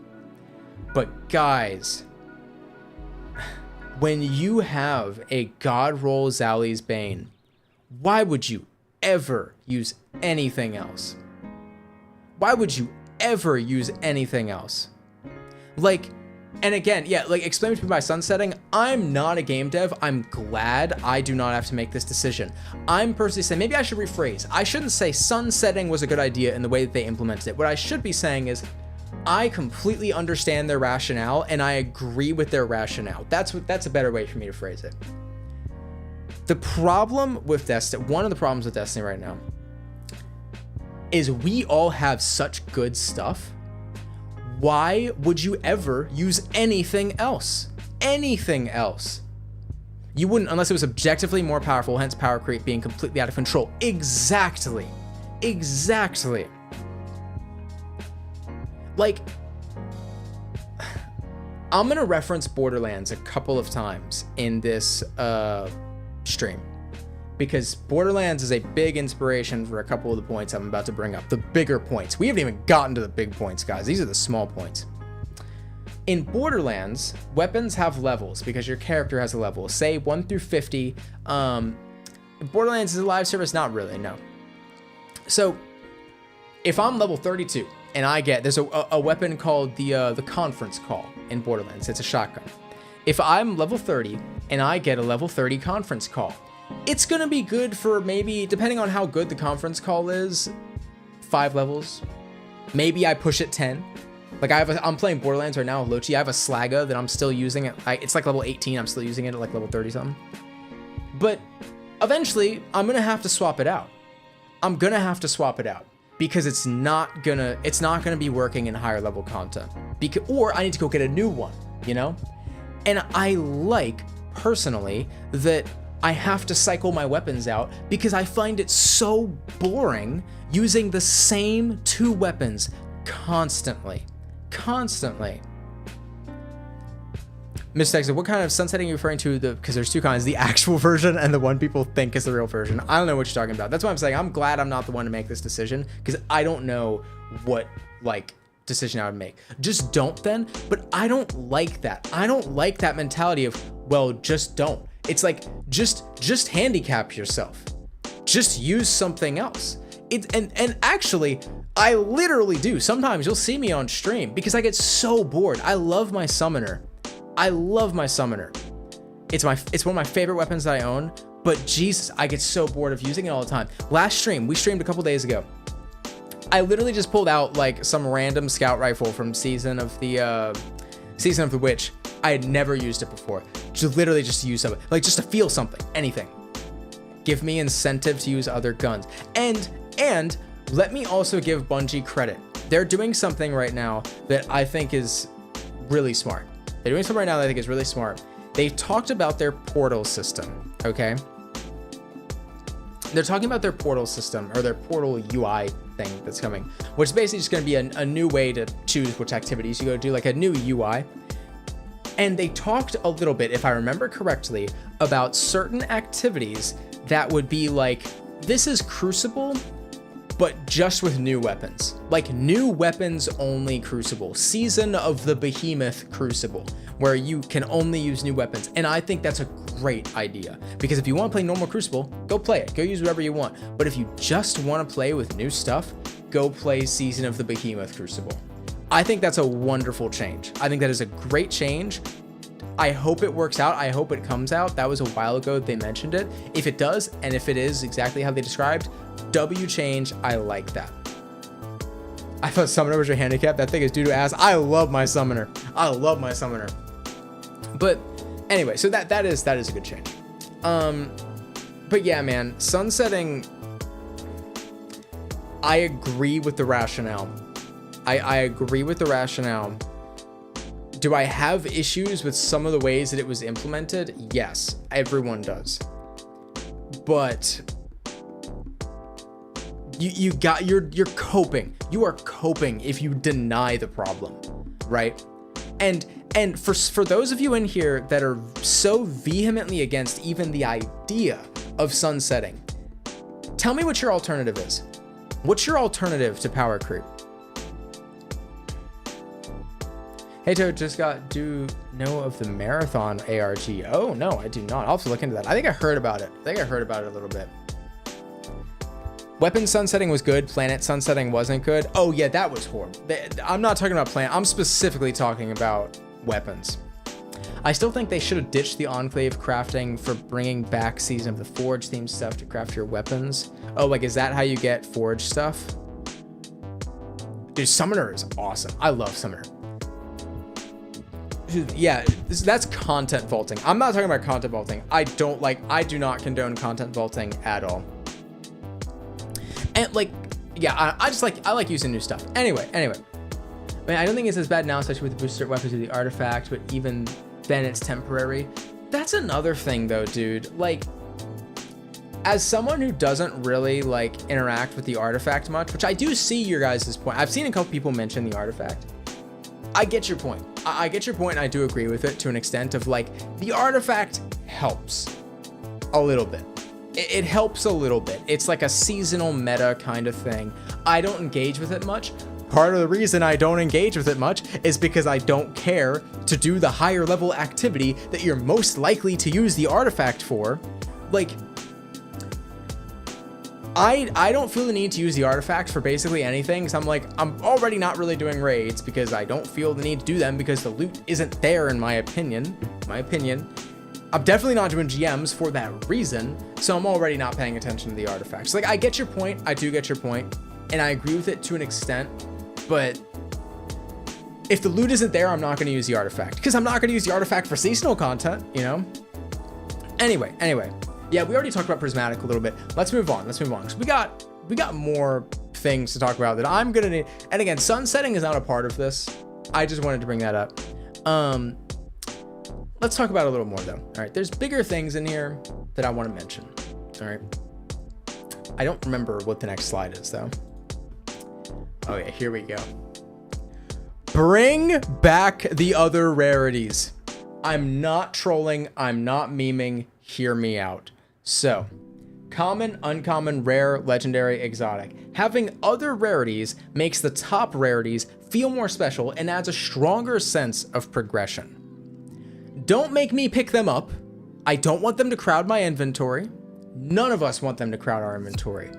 But guys, when you have a God roll Zali's Bane, why would you ever use anything else? Why would you ever use anything else? Like, and again, yeah, like explain to me by sunsetting, I'm not a game dev. I'm glad I do not have to make this decision. I'm personally saying, maybe I should rephrase. I shouldn't say sunsetting was a good idea in the way that they implemented it. What I should be saying is, I completely understand their rationale and I agree with their rationale. That's a better way for me to phrase it. The problem with Destiny, one of the problems with Destiny right now, is we all have such good stuff. Why would you ever use anything else? Anything else? You wouldn't unless it was objectively more powerful, hence power creep being completely out of control. Exactly. Exactly. Like, I'm gonna reference Borderlands a couple of times in this stream, because Borderlands is a big inspiration for a couple of the points I'm about to bring up. The bigger points. We haven't even gotten to the big points, guys. These are the small points. In Borderlands, weapons have levels because your character has a level. Say 1 through 50. Borderlands is a live service? Not really, no. So, if I'm level 32, and I get, there's a weapon called the conference call in Borderlands. It's a shotgun. If I'm level 30 and I get a level 30 conference call, it's gonna be good for maybe, depending on how good the conference call is, 5 levels. Maybe I push it 10. Like I'm playing Borderlands right now with Lochi. I have a Slaga that I'm still using. It's like level 18. I'm still using it at like level 30 something. But eventually I'm gonna have to swap it out. I'm gonna have to swap it out. Because it's not gonna be working in higher level content. Or I need to go get a new one, you know? And I like, personally, that I have to cycle my weapons out because I find it so boring using the same 2 weapons constantly. Constantly. Miss Texas, what kind of sunsetting are you referring to? Because there's 2 kinds, the actual version and the one people think is the real version. I don't know what you're talking about. That's why I'm saying I'm glad I'm not the one to make this decision, because I don't know what like decision I would make. Just don't then. But I don't like that. I don't like that mentality of, well, just don't. It's like, just handicap yourself. Just use something else. And actually, I literally do. Sometimes you'll see me on stream because I get so bored. I love my summoner. I love my summoner. It's one of my favorite weapons that I own, but Jesus, I get so bored of using it all the time. Last stream, we streamed a couple days ago. I literally just pulled out like some random scout rifle from Season of the Witch. I had never used it before. Just literally just to use something, like just to feel something, anything. Give me incentive to use other guns. And let me also give Bungie credit. They're doing something right now that I think is really smart. They're doing something right now that I think is really smart. They talked about their portal system, okay? They're talking about their portal system, or their portal UI thing that's coming, which is basically just gonna be a new way to choose which activities you go do, like a new UI. And they talked a little bit, if I remember correctly, about certain activities that would be like, this is Crucible, but just with new weapons. Like new weapons only Crucible. Season of the Behemoth Crucible, where you can only use new weapons. And I think that's a great idea, because if you want to play normal Crucible, go play it. Go use whatever you want. But if you just want to play with new stuff, go play Season of the Behemoth Crucible. I think that's a wonderful change. I think that is a great change. I hope it works out. I hope it comes out. That was a while ago that they mentioned it. If it does, and if it is exactly how they described, W change, I like that. I thought Summoner was your handicap. That thing is doo-doo ass. I love my Summoner. I love my Summoner. But anyway, so that is a good change. But yeah, man, sunsetting, I agree with the rationale. I agree with the rationale. Do I have issues with some of the ways that it was implemented? Yes, everyone does. But you're coping. You are coping if you deny the problem, right? And for those of you in here that are so vehemently against even the idea of sunsetting, tell me what your alternative is. What's your alternative to power creep? Hey Toad, do know of the marathon ARG? Oh no, I do not. I'll have to look into that. I think I heard about it. a little bit. Weapon sunsetting was good. Planet sunsetting wasn't good. Oh yeah, that was horrible. I'm not talking about planet. I'm specifically talking about weapons. I still think they should have ditched the Enclave crafting for bringing back Season of the Forge themed stuff to craft your weapons. Oh, like, is that how you get Forge stuff? Dude, Summoner is awesome. I love Summoner. Yeah, that's content vaulting. I'm not talking about content vaulting. I do not condone content vaulting at all. And like, yeah, I like using new stuff. Anyway. I mean, I don't think it's as bad now, especially with the booster weapons of the artifact, but even then it's temporary. That's another thing though, dude. Like, as someone who doesn't really like interact with the artifact much, which I do see your guys' point. I've seen a couple people mention the artifact. I get your point. I get your point, and I do agree with it to an extent of like, the artifact helps a little bit. It helps a little bit. It's like a seasonal meta kind of thing. I don't engage with it much. Part of the reason I don't engage with it much is because I don't care to do the higher level activity that you're most likely to use the artifact for. Like, I don't feel the need to use the artifact for basically anything, because I'm already not really doing raids because I don't feel the need to do them because the loot isn't there in my opinion. I'm definitely not doing GMs for that reason, so I'm already not paying attention to the artifacts. Like, I get your point. I do get your point, and I agree with it to an extent, but if the loot isn't there, I'm not going to use the artifact, because I'm not going to use the artifact for seasonal content, you know? Anyway. Yeah, we already talked about Prismatic a little bit. Let's move on. Because we got more things to talk about that I'm going to need. And again, sunsetting is not a part of this. I just wanted to bring that up. Let's talk about it a little more though. All right, there's bigger things in here that I want to mention. All right. I don't remember what the next slide is though. Oh yeah, here we go. Bring back the other rarities. I'm not trolling. I'm not memeing. Hear me out. So, common, uncommon, rare, legendary, exotic. Having other rarities makes the top rarities feel more special and adds a stronger sense of progression. Don't make me pick them up. I don't want them to crowd my inventory. None of us want them to crowd our inventory.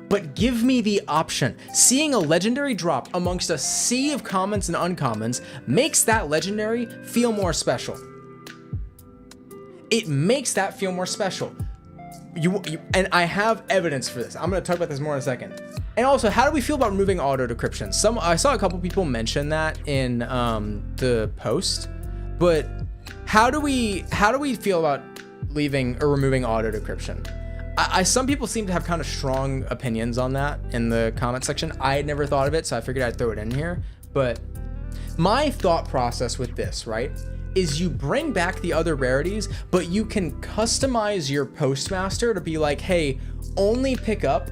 But give me the option. Seeing a legendary drop amongst a sea of commons and uncommons makes that legendary feel more special. It makes that feel more special. And I have evidence for this. I'm going to talk about this more in a second. And also, how do we feel about removing auto decryption? I saw a couple people mention that in the post, but how do we feel about leaving or removing auto decryption? Some people seem to have kind of strong opinions on that in the comment section. I had never thought of it, so I figured I'd throw it in here. But my thought process with this, right, is you bring back the other rarities, but you can customize your postmaster to be like, hey, only pick up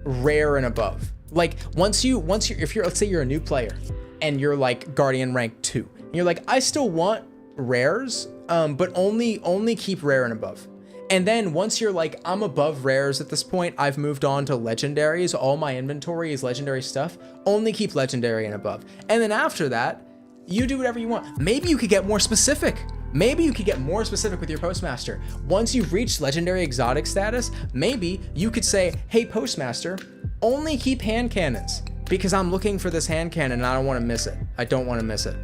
rare and above. Like if you're, let's say you're a new player and you're like Guardian rank 2, and you're like, I still want rares, but only keep rare and above. And then once you're like, I'm above rares at this point, I've moved on to legendaries, all my inventory is legendary stuff, only keep legendary and above. And then after that, you do whatever you want. Maybe you could get more specific. Maybe you could get more specific with your postmaster. Once you've reached legendary exotic status, maybe you could say, hey, postmaster, only keep hand cannons because I'm looking for this hand cannon and I don't want to miss it. I don't want to miss it.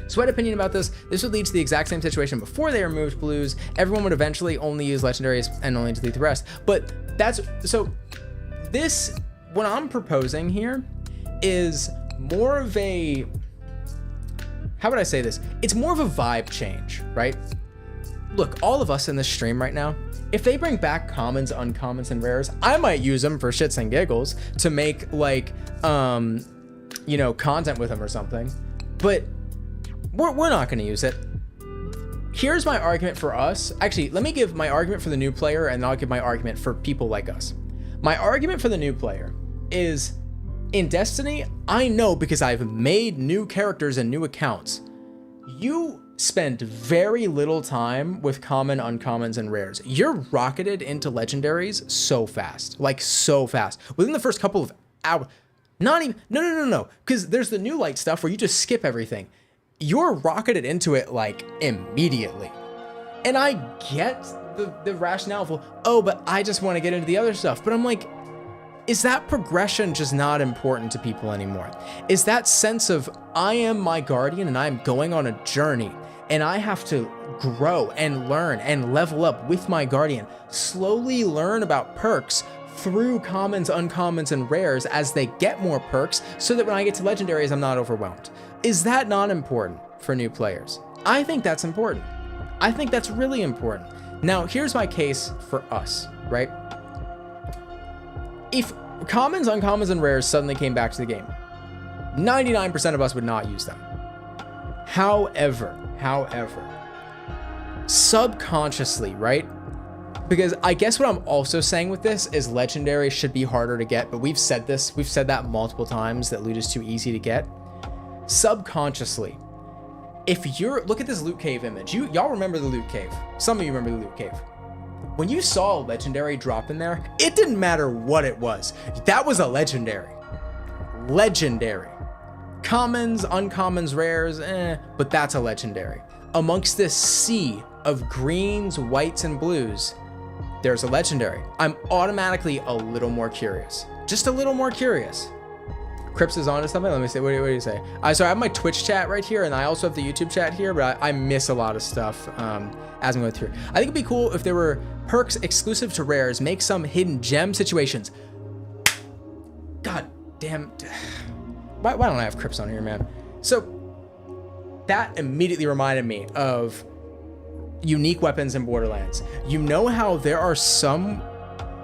So what opinion about this? This would lead to the exact same situation before they removed blues. Everyone would eventually only use legendaries and only delete the rest. But what I'm proposing here is more of a, how would I say this? It's more of a vibe change, right? Look, all of us in this stream right now, if they bring back commons, uncommons, and rares, I might use them for shits and giggles to make like, content with them or something. But we're not going to use it. Here's my argument for us. Actually, let me give my argument for the new player and I'll give my argument for people like us. My argument for the new player is in Destiny, I know because I've made new characters and new accounts. You spend very little time with common, uncommons, and rares. You're rocketed into legendaries so fast, like so fast. Within the first couple of hours, not even, no. Because there's the new light stuff where you just skip everything. You're rocketed into it like immediately. And I get the rationale for, but I just want to get into the other stuff. But I'm like, is that progression just not important to people anymore? Is that sense of, I am my guardian and I'm going on a journey and I have to grow and learn and level up with my guardian, slowly learn about perks through commons, uncommons, and rares as they get more perks so that when I get to legendaries, I'm not overwhelmed. Is that not important for new players? I think that's important. I think that's really important. Now, here's my case for us, right? If commons, uncommons, and rares suddenly came back to the game, 99% of us would not use them. However, subconsciously, right? Because I guess what I'm also saying with this is legendary should be harder to get, but we've said that multiple times that loot is too easy to get. Subconsciously, if you're, look at this loot cave image. Y'all remember the loot cave. Some of you remember the loot cave. When you saw a legendary drop in there, it didn't matter what it was. That was a legendary. Legendary. Commons, uncommons, rares, but that's a legendary. Amongst this sea of greens, whites, and blues, there's a legendary. I'm automatically a little more curious. Just a little more curious. Crips is on to something. Let me see. What do you say? So I have my Twitch chat right here, and I also have the YouTube chat here, but I miss a lot of stuff as I'm going through. I think it'd be cool if there were perks exclusive to rares, make some hidden gem situations. God damn. Why don't I have Crips on here, man? So that immediately reminded me of unique weapons in Borderlands. You know how there are some,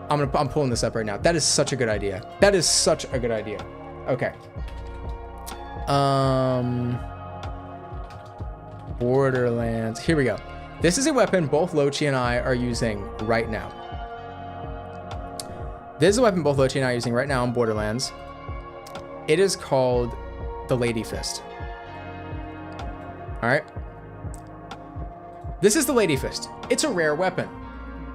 I'm pulling this up right now. That is such a good idea. That is such a good idea. Okay. Borderlands. Here we go. This is a weapon both Lochi and I are using right now. This is a weapon both Lochi and I are using right now in Borderlands. It is called the Lady Fist. All right. This is the Lady Fist. It's a rare weapon.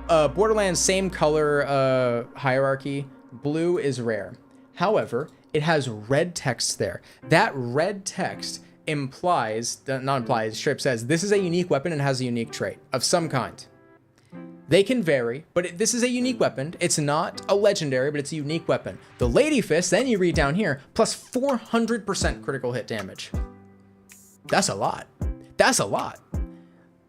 Borderlands, same color hierarchy. Blue is rare. However, it has red text there. That red text strip says this is a unique weapon and has a unique trait of some kind. They can vary, but this is a unique weapon. It's not a legendary, but it's a unique weapon. The Lady Fist, then you read down here, plus 400% critical hit damage. That's a lot. That's a lot.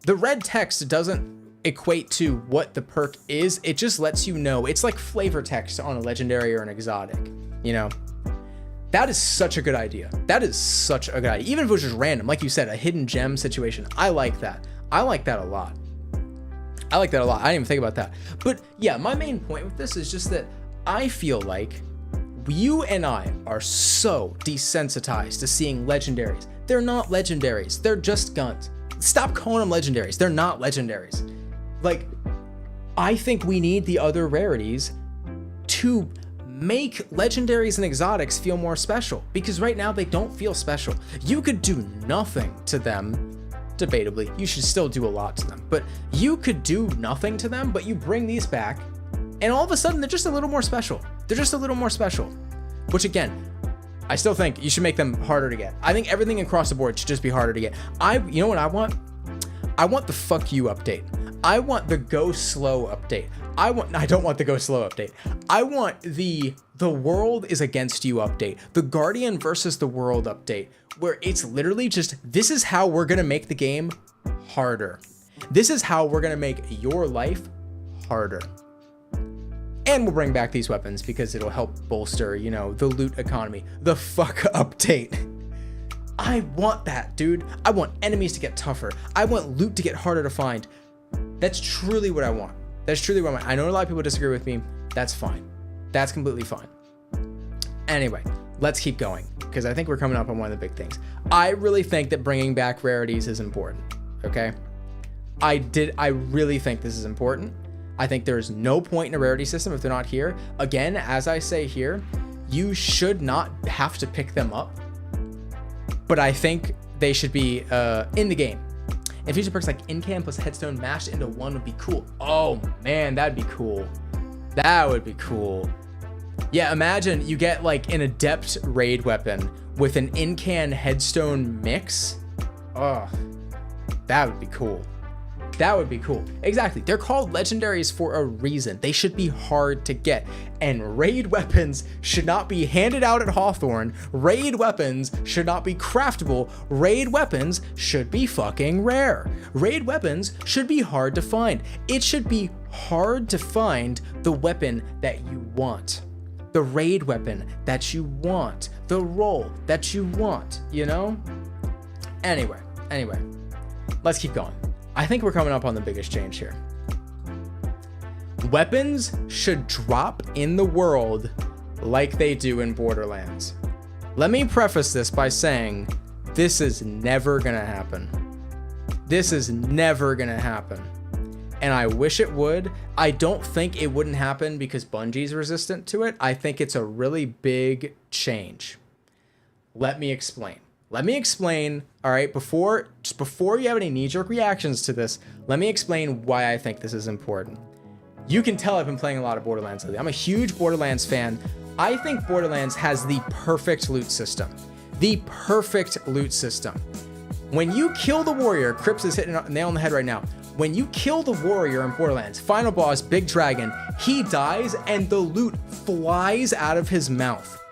The red text doesn't equate to what the perk is. It just lets you know. It's like flavor text on a legendary or an exotic, you know? That is such a good idea. That is such a good idea. Even if it was just random, like you said, a hidden gem situation. I like that. I like that a lot. I like that a lot. I didn't even think about that. But yeah, my main point with this is just that I feel like you and I are so desensitized to seeing legendaries. They're not legendaries. They're just guns. Stop calling them legendaries. They're not legendaries. Like, I think we need the other rarities to make legendaries and exotics feel more special, because right now they don't feel special. You could do nothing to them. Debatably, you should still do a lot to them, but you could do nothing to them, but you bring these back and all of a sudden they're just a little more special. They're just a little more special, which again, I still think you should make them harder to get. I think everything across the board should just be harder to get. You know what I want? I want the fuck you update. I want the go slow update. I don't want the go slow update. I want the world is against you update. The Guardian versus the world update, where it's literally just, this is how we're gonna make the game harder. This is how we're gonna make your life harder. And we'll bring back these weapons because it'll help bolster, you know, the loot economy. The fuck update. I want that, dude. I want enemies to get tougher. I want loot to get harder to find. That's truly what I want. That's truly what I want. I know a lot of people disagree with me. That's fine. That's completely fine. Anyway, let's keep going, because I think we're coming up on one of the big things. I really think that bringing back rarities is important, okay? I really think this is important. I think there's no point in a rarity system if they're not here. Again, as I say here, you should not have to pick them up, but I think they should be in the game. And future perks like Incan plus Headstone mashed into one would be cool. Oh man, that'd be cool. That would be cool. Yeah, imagine you get like an adept raid weapon with an Incan Headstone mix. Oh, that would be cool. That would be cool. Exactly. They're called legendaries for a reason. They should be hard to get. And raid weapons should not be handed out at Hawthorne. Raid weapons should not be craftable. Raid weapons should be fucking rare. Raid weapons should be hard to find. It should be hard to find the weapon that you want. The raid weapon that you want. The role that you want, you know? Anyway, let's keep going. I think we're coming up on the biggest change here. Weapons should drop in the world like they do in Borderlands. Let me preface this by saying this is never gonna happen. This is never gonna happen. And I wish it would. I don't think it wouldn't happen because Bungie's resistant to it. I think it's a really big change. Let me explain. All right, before you have any knee-jerk reactions to this, let me explain why I think this is important. You can tell I've been playing a lot of Borderlands lately. I'm a huge Borderlands fan. I think Borderlands has the perfect loot system. The perfect loot system. When you kill the warrior, Crips is hitting a nail on the head right now. When you kill the warrior in Borderlands, final boss, Big Dragon, he dies and the loot flies out of his mouth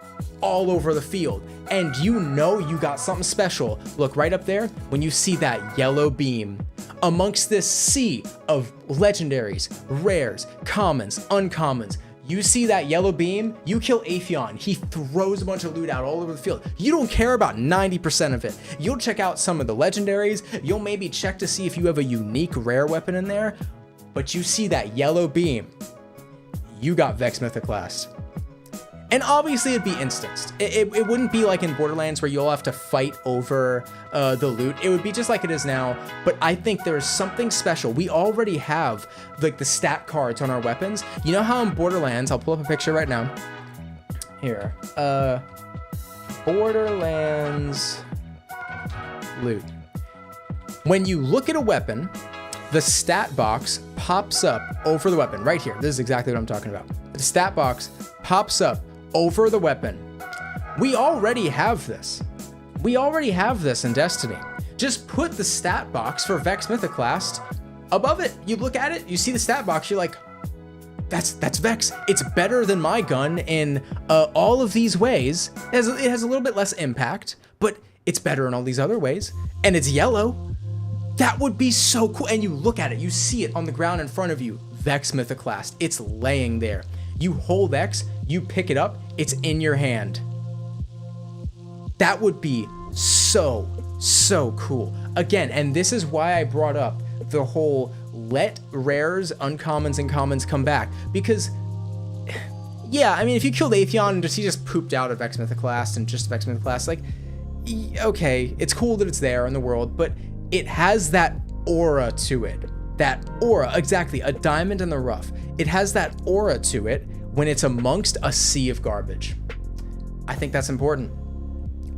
all over the field. And you know you got something special. Look right up there when you see that yellow beam. Amongst this sea of legendaries, rares, commons, uncommons, you see that yellow beam, you kill Atheon, he throws a bunch of loot out all over the field. You don't care about 90% of it. You'll check out some of the legendaries, you'll maybe check to see if you have a unique rare weapon in there, but you see that yellow beam, you got Vex Mythoclast. And obviously it'd be instanced. It wouldn't be like in Borderlands where you'll have to fight over the loot. It would be just like it is now, but I think there's something special. We already have like the stat cards on our weapons. You know how in Borderlands, I'll pull up a picture right now. Here, Borderlands loot. When you look at a weapon, the stat box pops up over the weapon right here. This is exactly what I'm talking about. The stat box pops up over the weapon. We already have this. We already have this in Destiny. Just put the stat box for Vex Mythoclast above it. You look at it, you see the stat box, you're like, that's Vex. It's better than my gun in all of these ways. It has a little bit less impact, but it's better in all these other ways. And it's yellow. That would be so cool. And you look at it, you see it on the ground in front of you. Vex Mythoclast. It's laying there. You hold X, you pick it up, it's in your hand. That would be so cool. Again, and this is why I brought up the whole let rares, uncommons, and commons come back. Because, yeah, I mean, if you killed Atheon and he just pooped out of Vex Mythoclast and just Vex Mythoclast, like, okay, it's cool that it's there in the world, but it has that aura to it. That aura, exactly, a diamond in the rough. It has that aura to it when it's amongst a sea of garbage. I think that's important.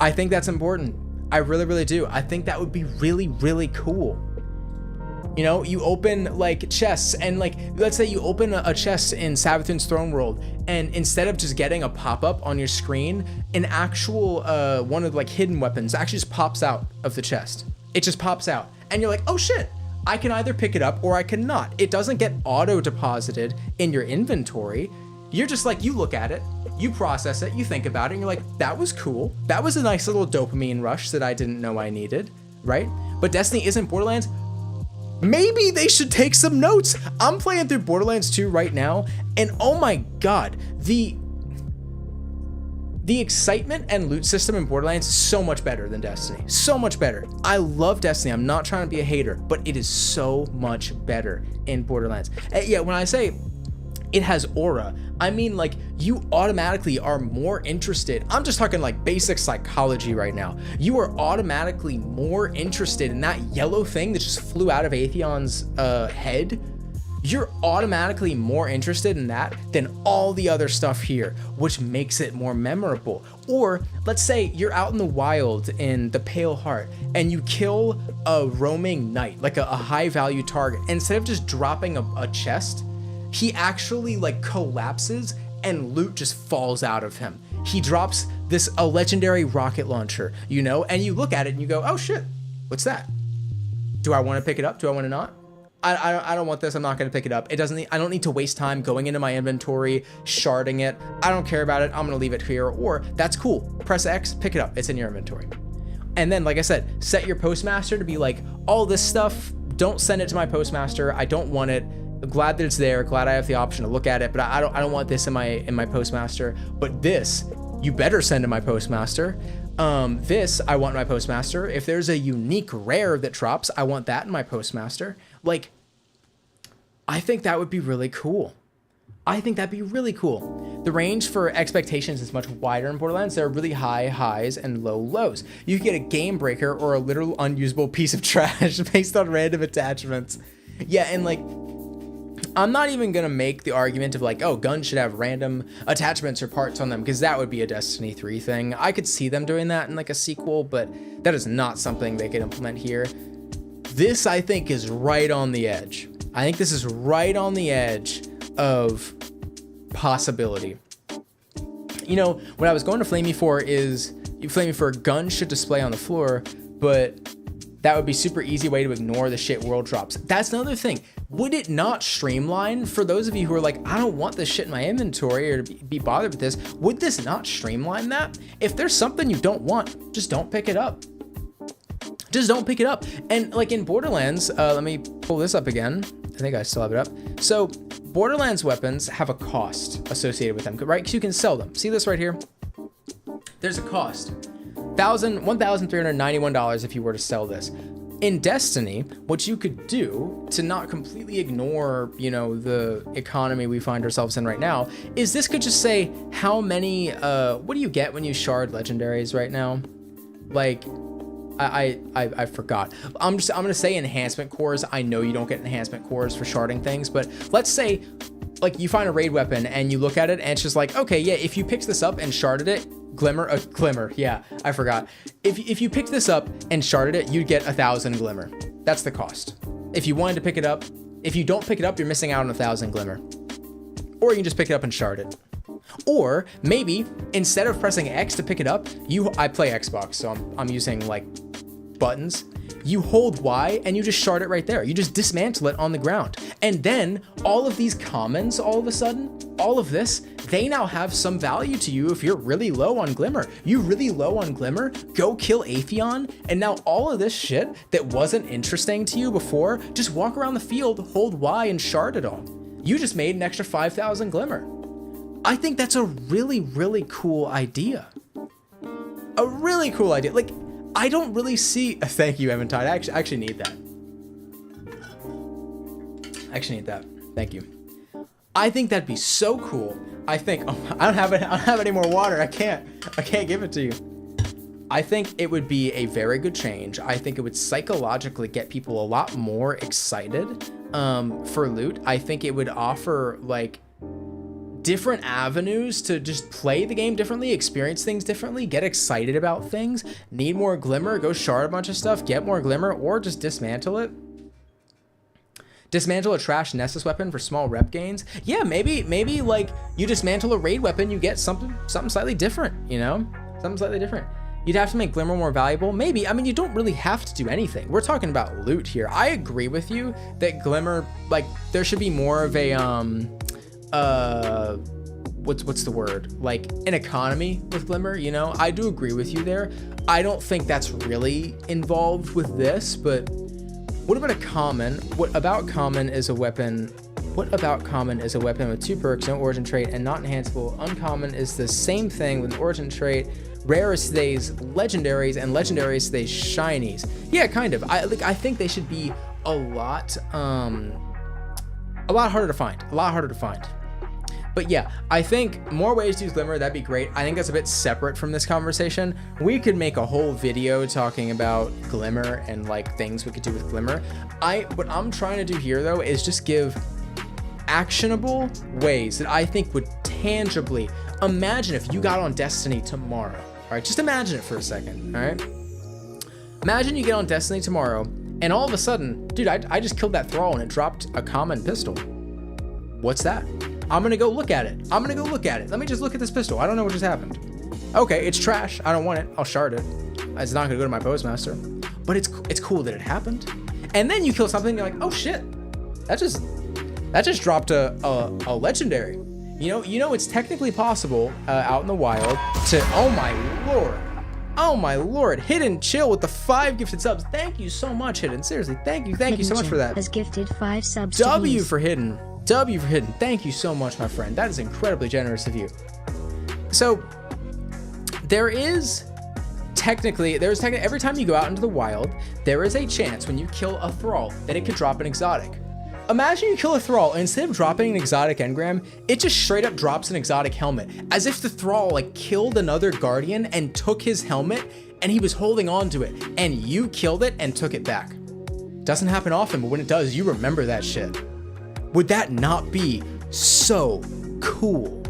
I think that's important. I really do. I think that would be really cool. You know, you open like chests and like, let's say you open a chest in Savathun's Throne World, and instead of just getting a pop-up on your screen, an actual one of like hidden weapons actually just pops out of the chest. It just pops out and you're like, oh shit, I can either pick it up or I cannot. It doesn't get auto deposited in your inventory. You're just like, you look at it, you process it, you think about it, and you're like, that was cool. That was a nice little dopamine rush that I didn't know I needed, right? But Destiny isn't Borderlands. Maybe they should take some notes. I'm playing through Borderlands 2 right now, and oh my God, the excitement and loot system in Borderlands is so much better than Destiny. So much better. I love Destiny. I'm not trying to be a hater, but it is so much better in Borderlands. And yeah, when I say it has aura, I mean like you automatically are more interested. I'm just talking like basic psychology right now. You are automatically more interested in that yellow thing that just flew out of Atheon's head. You're automatically more interested in that than all the other stuff here, which makes it more memorable. Or let's say you're out in the wild in the Pale Heart and you kill a roaming knight, like a high value target. And instead of just dropping a chest, he actually like collapses and loot just falls out of him. He drops a legendary rocket launcher, you know, and you look at it and you go, oh shit, what's that? Do I want to pick it up? Do I want to not? I don't want this. I'm not going to pick it up. I don't need to waste time going into my inventory, sharding it. I don't care about it. I'm going to leave it here. Or that's cool. Press X, pick it up. It's in your inventory. And then, like I said, set your postmaster to be like, all this stuff, don't send it to my postmaster. I don't want it. Glad that it's there. Glad I have the option to look at it, but I don't want this in my postmaster. But this, you better send to my postmaster. This I want in my postmaster. If there's a unique rare that drops, I want that in my postmaster. Like, I think that would be really cool. I think that'd be really cool. The range for expectations is much wider in Borderlands. There are really high highs and low lows. You can get a game breaker or a literal unusable piece of trash based on random attachments. Yeah, and like, I'm not even gonna make the argument of like, oh, guns should have random attachments or parts on them, because that would be a Destiny 3 thing. I could see them doing that in like a sequel, but that is not something they could implement here. This, I think, is right on the edge. I think this is right on the edge of possibility. You know, what I was going to flame you for is, you flame me for guns should display on the floor, but that would be super easy way to ignore the shit world drops. That's another thing. Would it not streamline for those of you who are like, I don't want this shit in my inventory or to be bothered with this? Would this not streamline that? If there's something you don't want, just don't pick it up. Just don't pick it up. And like in Borderlands, let me pull this up again. I think I still have it up. So Borderlands weapons have a cost associated with them, right? Because you can sell them. See this right here? There's a cost. $1,391 if you were to sell this. In Destiny, what you could do to not completely ignore, you know, the economy we find ourselves in right now, is this could just say how many, what do you get when you shard legendaries right now? Like, I forgot. I'm gonna say enhancement cores. I know you don't get enhancement cores for sharding things, but let's say like you find a raid weapon and you look at it and it's just like, okay, yeah, if you picked this up and sharded it, glimmer, yeah, I forgot. If you picked this up and sharded it, you'd get 1,000 glimmer. That's the cost. If you wanted to pick it up, if you don't pick it up, you're missing out on 1,000 glimmer. Or you can just pick it up and shard it. Or maybe instead of pressing X to pick it up, I play Xbox, so I'm using like buttons. You hold Y and you just shard it right there. You just dismantle it on the ground. And then all of these commons, all of a sudden, all of this, they now have some value to you if you're really low on Glimmer. You really low on Glimmer, go kill Atheon, and now all of this shit that wasn't interesting to you before, just walk around the field, hold Y and shard it all. You just made an extra 5,000 Glimmer. I think that's a really, really cool idea. A really cool idea. Like, I don't really see. Thank you, Eventide. I actually need that. I actually need that. Thank you. I think that'd be so cool. I think. Oh, I don't have any more water. I can't give it to you. I think it would be a very good change. I think it would psychologically get people a lot more excited for loot. I think it would offer like different avenues to just play the game differently, experience things differently, get excited about things. Need more Glimmer, go shard a bunch of stuff, get more Glimmer, or just dismantle it. Dismantle a trash Nessus weapon for small rep gains. Yeah, maybe like you dismantle a raid weapon, you get something slightly different, you know? Something slightly different. You'd have to make Glimmer more valuable. Maybe. I mean, you don't really have to do anything. We're talking about loot here. I agree with you that Glimmer, like, there should be more of a what's the word, like an economy with Glimmer, you know? I do agree with you there. I don't think that's really involved with this, but what about a common? What about common is a weapon? What about common is a weapon with 2 perks, no origin trait, and not enhanceable? Uncommon is the same thing with an origin trait. Rare stays legendaries, and legendary stays shinies. Yeah, kind of. I think they should be a lot harder to find. A lot harder to find. But yeah, I think more ways to use Glimmer, that'd be great. I think that's a bit separate from this conversation. We could make a whole video talking about Glimmer and like things we could do with Glimmer. What I'm trying to do here though is just give actionable ways that I think would tangibly, imagine if you got on Destiny tomorrow. All right, just imagine it for a second, all right? Imagine you get on Destiny tomorrow and all of a sudden, dude, I just killed that thrall and it dropped a common pistol. What's that? I'm gonna go look at it. Let me just look at this pistol. I don't know what just happened. Okay, it's trash. I don't want it. I'll shard it. It's not gonna go to my postmaster. But it's cool that it happened. And then you kill something, you're like, oh shit, that just dropped a legendary. You know, it's technically possible out in the wild to. Oh my lord, Hidden Chill with the 5 gifted subs. Thank you so much, Hidden. Seriously, thank you so much for that. Has gifted 5 subs. W for Hidden. Thank you so much, my friend. That is incredibly generous of you. So there's technically every time you go out into the wild, there is a chance when you kill a thrall that it could drop an exotic. Imagine you kill a thrall and instead of dropping an exotic engram, it just straight up drops an exotic helmet, as if the thrall like killed another guardian and took his helmet and he was holding on to it and you killed it and took it back. Doesn't happen often, but when it does, you remember that shit. Would that not be so cool?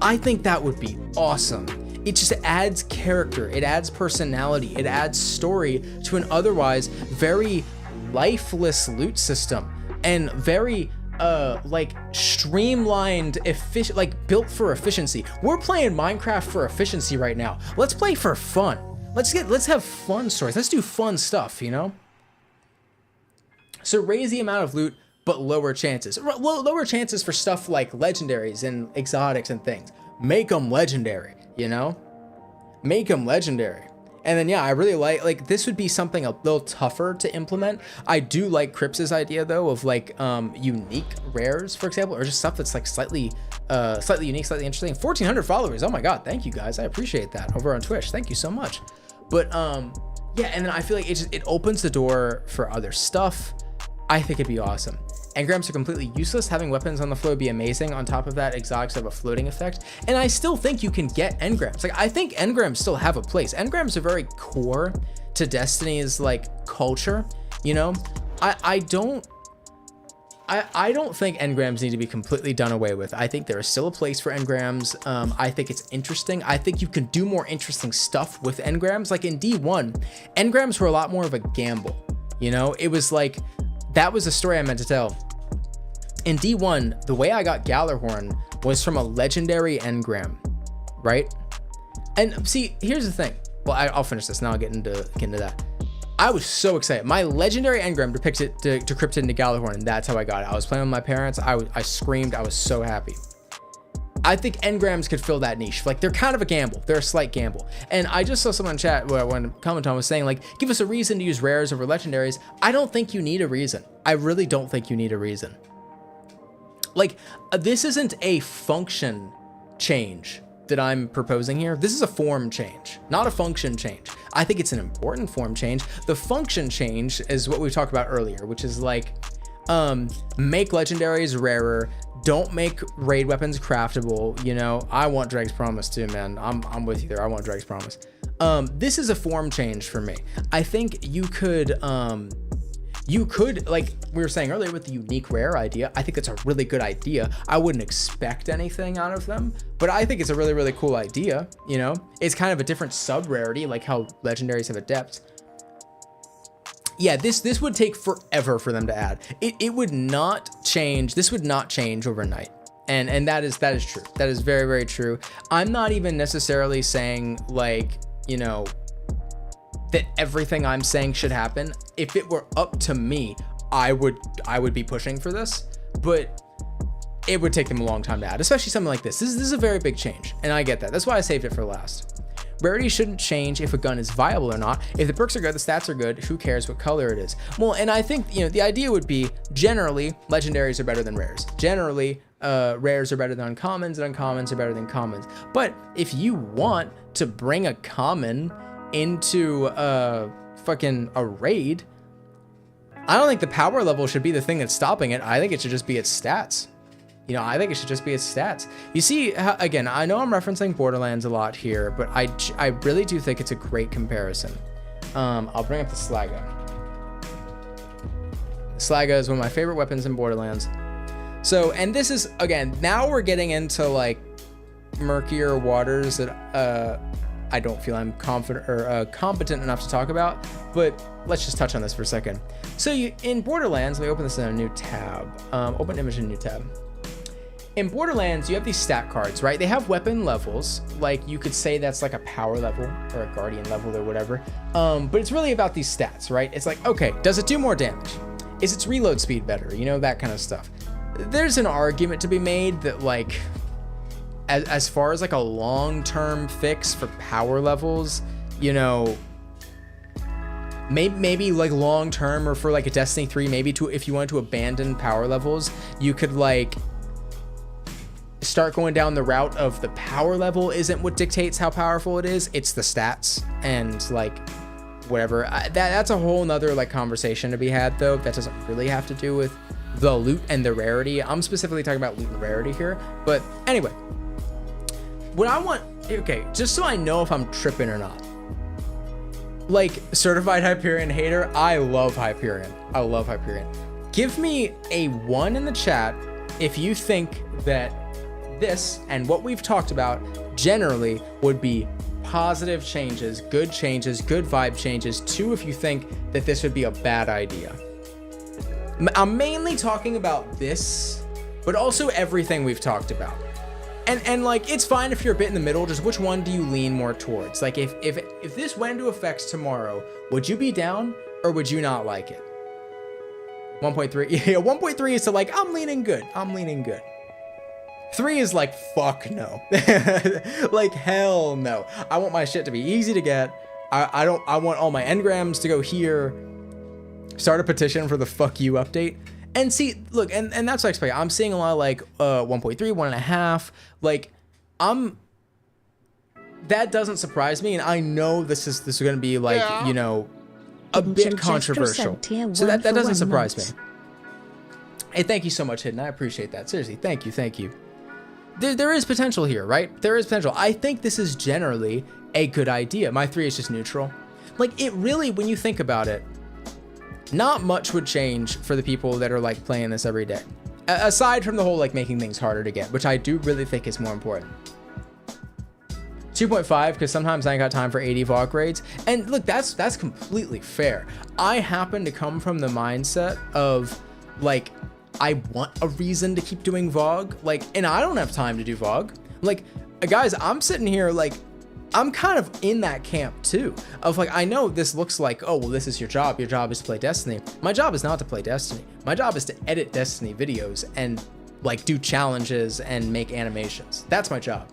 I think that would be awesome. It just adds character, it adds personality, it adds story to an otherwise very lifeless loot system and very like streamlined, efficient, like built for efficiency. We're playing Minecraft for efficiency right now. Let's play for fun. Let's have fun stories. Let's do fun stuff, you know? So raise the amount of loot, but lower chances. Lower chances for stuff like legendaries and exotics and things. Make them legendary, you know? Make them legendary. And then, yeah, I really like this would be something a little tougher to implement. I do like Crips's idea though of like unique rares, for example, or just stuff that's like slightly unique, slightly interesting. 1,400 followers. Oh my God. Thank you guys. I appreciate that over on Twitch. Thank you so much. But yeah, and then I feel like it opens the door for other stuff. I think it'd be awesome. Engrams are completely useless. Having weapons on the floor would be amazing. On top of that, exotics have a floating effect. And I still think you can get engrams. Like, I think engrams still have a place. Engrams are very core to Destiny's like culture, you know? I don't think engrams need to be completely done away with. I think there is still a place for engrams. I think it's interesting. I think you can do more interesting stuff with engrams. Like in D1, engrams were a lot more of a gamble. You know, it was like, that was the story I meant to tell. In D1, the way I got Gallarhorn, was from a legendary engram, right? And see, here's the thing. Well, I'll finish this, now I'll get into that. I was so excited. My legendary engram decrypted into Gallahorn, and that's how I got it. I was playing with my parents. I screamed. I was so happy. I think engrams could fill that niche. Like, they're kind of a gamble. They're a slight gamble. And I just saw someone in chat when Commenton was saying, like, give us a reason to use rares over legendaries. I don't think you need a reason. I really don't think you need a reason. Like, this isn't a function change that I'm proposing here. This is a form change, not a function change. I think it's an important form change. The function change is what we talked about earlier, which is like, make legendaries rarer, don't make raid weapons craftable. You know, I want Drake's Promise too, man. I'm with you there. I want Drake's Promise. This is a form change for me. I think you could, like we were saying earlier with the unique rare idea, I think it's a really good idea. I wouldn't expect anything out of them, but I think it's a really, really cool idea. You know, it's kind of a different sub rarity, like how legendaries have Adepts. Yeah, this would take forever for them to add. It would not change. This would not change overnight. And that is true. That is very, very true. I'm not even necessarily saying, like, you know, that everything I'm saying should happen. If it were up to me, I would be pushing for this, but it would take them a long time to add, especially something like this. This is a very big change, and I get that. That's why I saved it for last. Rarity shouldn't change if a gun is viable or not. If the perks are good, the stats are good, who cares what color it is? Well, and I think, you know, the idea would be generally legendaries are better than rares. Generally, rares are better than uncommons, and uncommons are better than commons. But if you want to bring a common into a raid, I don't think the power level should be the thing that's stopping it. I think it should just be its stats. You know, I think it should just be its stats. You see, again, I know I'm referencing Borderlands a lot here, but I really do think it's a great comparison. I'll bring up the Slaga. Slaga is one of my favorite weapons in Borderlands. So, and this is, again, now we're getting into like murkier waters that I don't feel I'm confident or competent enough to talk about, but let's just touch on this for a second. So in Borderlands, let me open this in a new tab. Open image in a new tab. In Borderlands, you have these stat cards, right? They have weapon levels. Like, you could say that's like a power level or a guardian level or whatever. But it's really about these stats, right? It's like, okay, does it do more damage? Is its reload speed better? You know, that kind of stuff. There's an argument to be made that, like, as far as like a long-term fix for power levels, you know, maybe like long-term, or for like a Destiny 3, maybe if you wanted to abandon power levels, you could like start going down the route of the power level isn't what dictates how powerful it is, it's the stats and like whatever. That's a whole nother like conversation to be had, though. That doesn't really have to do with the loot and the rarity. I'm specifically talking about loot and rarity here. But anyway, what I want, okay, just so I know if I'm tripping or not, like, certified Hyperion hater, I love Hyperion. I love Hyperion. Give me a 1 in the chat if you think that this and what we've talked about generally would be positive changes, good vibe changes. 2 if you think that this would be a bad idea. I'm mainly talking about this, but also everything we've talked about. And like, it's fine if you're a bit in the middle. Just which one do you lean more towards? Like, if this went into effect tomorrow, would you be down or would you not like it? 1.3, yeah, 1.3 is to like, I'm leaning good. 3 is like, fuck no. Like, hell no. I want my shit to be easy to get. I want all my engrams to go here. Start a petition for the fuck you update. And see, look, and that's what I expect. I'm seeing a lot of like 1.3, 1.5. Like, that doesn't surprise me, and I know this is going to be like, yeah, you know, a bit controversial. So that doesn't surprise me. Hey, thank you so much, Hidden. I appreciate that. Seriously, thank you. There is potential here, right? There is potential. I think this is generally a good idea. My 3 is just neutral. Like, it really, when you think about it, not much would change for the people that are like playing this every day, aside from the whole like making things harder to get, which I do really think is more important. 2.5, because sometimes I ain't got time for 80 VOC raids. And look, that's completely fair. I happen to come from the mindset of like, I want a reason to keep doing VOG. Like, and I don't have time to do VOG. Like, guys, I'm sitting here like, I'm kind of in that camp too, of like, I know this looks like, oh, well, this is your job. Your job is to play Destiny. My job is not to play Destiny. My job is to edit Destiny videos and like do challenges and make animations. That's my job.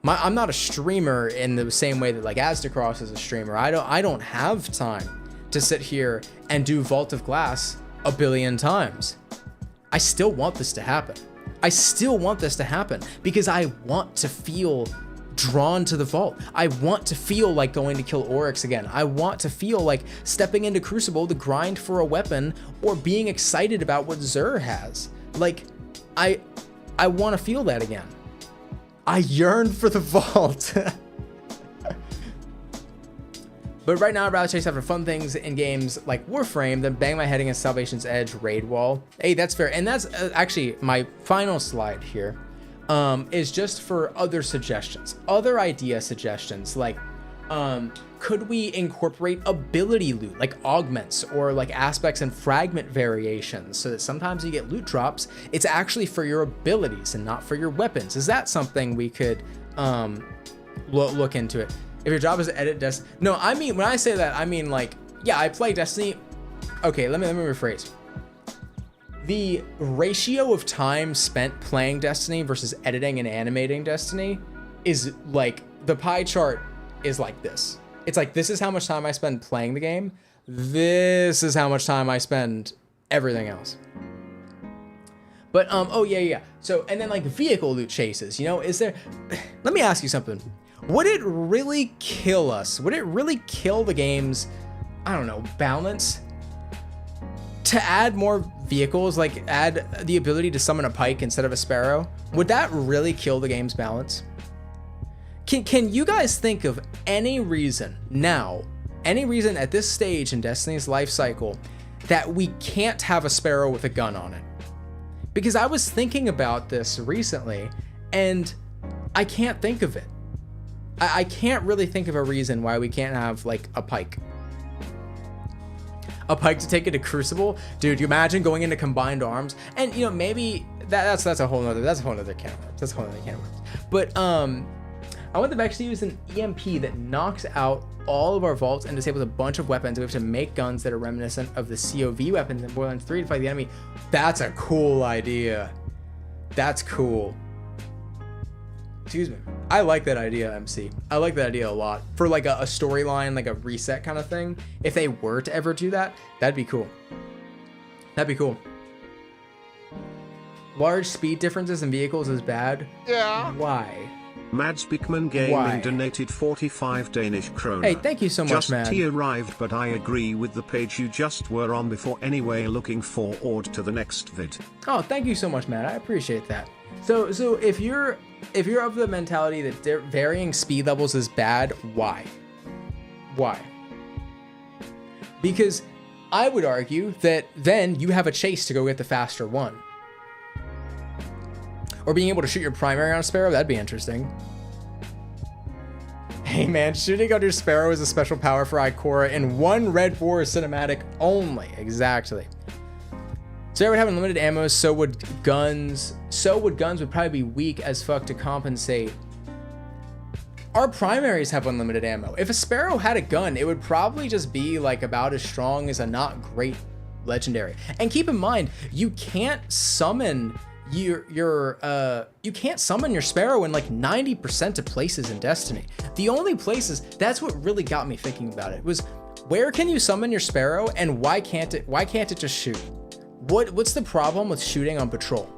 I'm not a streamer in the same way that like Azdacross is a streamer. I don't have time to sit here and do Vault of Glass a billion times. I still want this to happen. I still want this to happen because I want to feel drawn to the vault. I want to feel like going to kill Oryx again. I want to feel like stepping into Crucible to grind for a weapon or being excited about what Xur has. Like, I want to feel that again. I yearn for the vault. But right now, I'd rather chase after fun things in games like Warframe than bang my head against Salvation's Edge raid wall. Hey, that's fair. And that's actually my final slide here, is just for other suggestions, other idea suggestions. Like, could we incorporate ability loot, like augments or like aspects and fragment variations, so that sometimes you get loot drops, it's actually for your abilities and not for your weapons? Is that something we could look into it? If your job is to edit Destiny, no, I mean, when I say that, I mean like, yeah, I play Destiny. Okay, let me rephrase. The ratio of time spent playing Destiny versus editing and animating Destiny is like, the pie chart is like this. It's like, this is how much time I spend playing the game. This is how much time I spend everything else. But, oh yeah. So, and then like vehicle loot chases, you know, is there, let me ask you something. Would it really kill us? Would it really kill the game's, I don't know, balance to add more vehicles, like add the ability to summon a pike instead of a sparrow? Would that really kill the game's balance? Can you guys think of any reason now, any reason at this stage in Destiny's life cycle that we can't have a sparrow with a gun on it? Because I was thinking about this recently and I can't think of it. I can't really think of a reason why we can't have like a pike. A pike to take it to Crucible? Dude, you imagine going into Combined Arms? And you know, maybe that's a whole nother can of worms. That's a whole nother can of worms. But I want the Vex to use an EMP that knocks out all of our vaults and disables a bunch of weapons. We have to make guns that are reminiscent of the COV weapons in Borderlands 3 to fight the enemy. That's a cool idea. That's cool. Excuse me. I like that idea, MC. I like that idea a lot. For like a storyline, like a reset kind of thing. If they were to ever do that, that'd be cool. That'd be cool. Large speed differences in vehicles is bad? Yeah. Why? Mads Beekman Gaming donated 45 Danish kroner. Hey, thank you so much, man. Just arrived, but I agree with the page you just were on before anyway. Looking forward to the next vid. Oh, thank you so much, man. I appreciate that. So if you're of the mentality that varying speed levels is bad, why? Why? Because I would argue that then you have a chase to go get the faster one. Or being able to shoot your primary on a sparrow, that'd be interesting. Hey man, shooting under sparrow is a special power for Ikora in one Red War cinematic only. Exactly. So would have unlimited ammo, so would guns. Would probably be weak as fuck to compensate. Our primaries have unlimited ammo. If a sparrow had a gun, it would probably just be like about as strong as a not great legendary. And keep in mind, you can't summon you can't summon your sparrow in like 90% of places in Destiny. The only places, that's what really got me thinking about it, was where can you summon your sparrow and why can't it just shoot? What's the problem with shooting on patrol?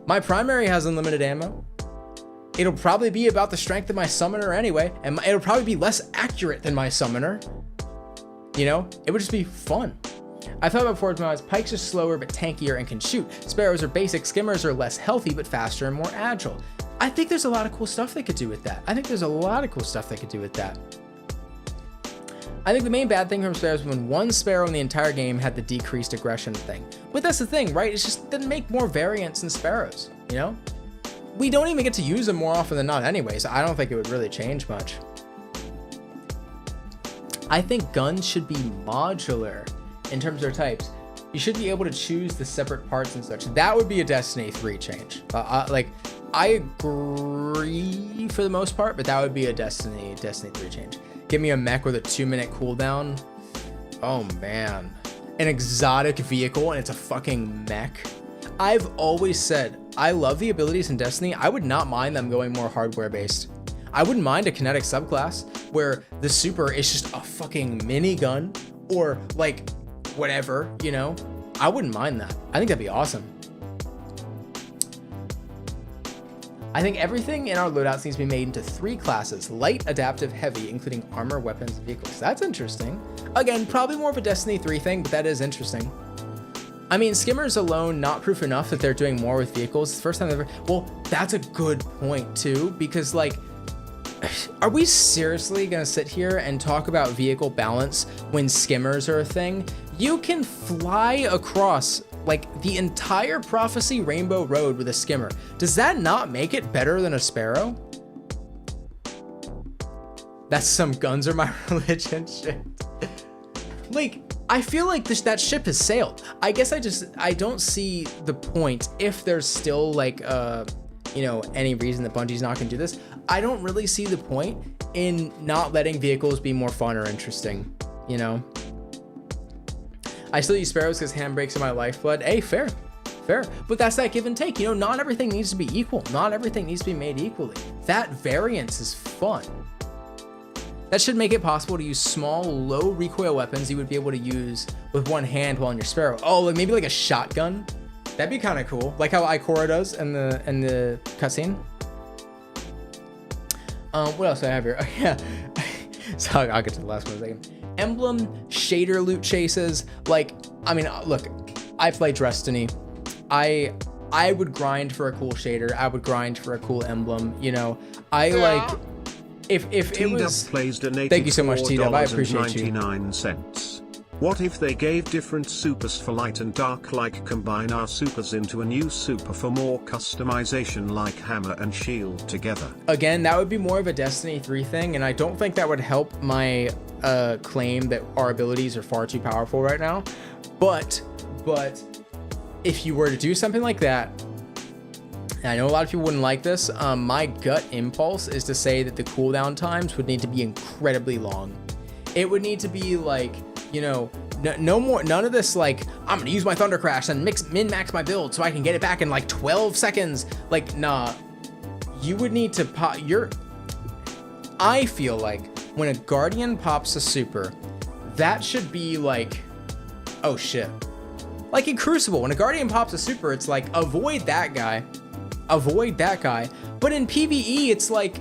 My primary has unlimited ammo. It'll probably be about the strength of my summoner anyway, and it'll probably be less accurate than my summoner. You know, it would just be fun. I thought about forward mods. Pikes are slower but tankier and can shoot. Sparrows are basic. Skimmers are less healthy but faster and more agile. I think there's a lot of cool stuff they could do with that. I think the main bad thing from sparrows was when one sparrow in the entire game had the decreased aggression thing. But that's the thing, right? It's just didn't make more variants in sparrows, you know? We don't even get to use them more often than not anyway, so I don't think it would really change much. I think guns should be modular in terms of their types. You should be able to choose the separate parts and such. That would be a Destiny 3 change. Like, I agree for the most part, but that would be a Destiny 3 change. Give me a mech with a 2-minute cooldown. Oh man, an exotic vehicle and it's a fucking mech. I've always said I love the abilities in Destiny. I would not mind them going more hardware based. I wouldn't mind a kinetic subclass where the super is just a fucking minigun or like whatever, you know. I wouldn't mind that. I think that'd be awesome. I think everything in our loadouts needs to be made into 3 classes: light, adaptive, heavy, including armor, weapons, and vehicles. That's interesting. Again, probably more of a Destiny 3 thing, but that is interesting. I mean, skimmers alone, not proof enough that they're doing more with vehicles. It's the first time they've ever... Well, that's a good point too, because like, are we seriously gonna sit here and talk about vehicle balance when skimmers are a thing? You can fly across like the entire Prophecy Rainbow Road with a skimmer. Does that not make it better than a Sparrow? That's some guns are my religion shit. Like, I feel like that ship has sailed. I guess I don't see the point if there's still like, you know, any reason that Bungie's not gonna do this. I don't really see the point in not letting vehicles be more fun or interesting, you know? I still use Sparrows because handbrakes are my lifeblood. Hey, fair. But that's that give and take. You know, not everything needs to be equal. Not everything needs to be made equally. That variance is fun. That should make it possible to use small, low recoil weapons you would be able to use with one hand while on your Sparrow. Oh, like maybe like a shotgun. That'd be kind of cool. Like how Ikora does in the cutscene. What else do I have here? Oh, yeah. So I'll get to the last one in a second. Emblem shader loot chases. Like, I mean, look, I play Destiny. I would grind for a cool shader. I would grind for a cool emblem. You know, I like if it was. Thank you so much, T-Dub. I appreciate you. What if they gave different supers for light and dark, like combine our supers into a new super for more customization, like hammer and shield together? Again, that would be more of a Destiny 3 thing, and I don't think that would help my claim that our abilities are far too powerful right now. But if you were to do something like that, and I know a lot of people wouldn't like this, my gut impulse is to say that the cooldown times would need to be incredibly long. It would need to be like, you know, no more, none of this like, I'm gonna use my Thunder Crash and min-max my build so I can get it back in like 12 seconds. Like, nah, you would need to pop I feel like when a Guardian pops a super, that should be like, oh shit. Like in Crucible, when a Guardian pops a super, it's like, avoid that guy. But in PvE, it's like,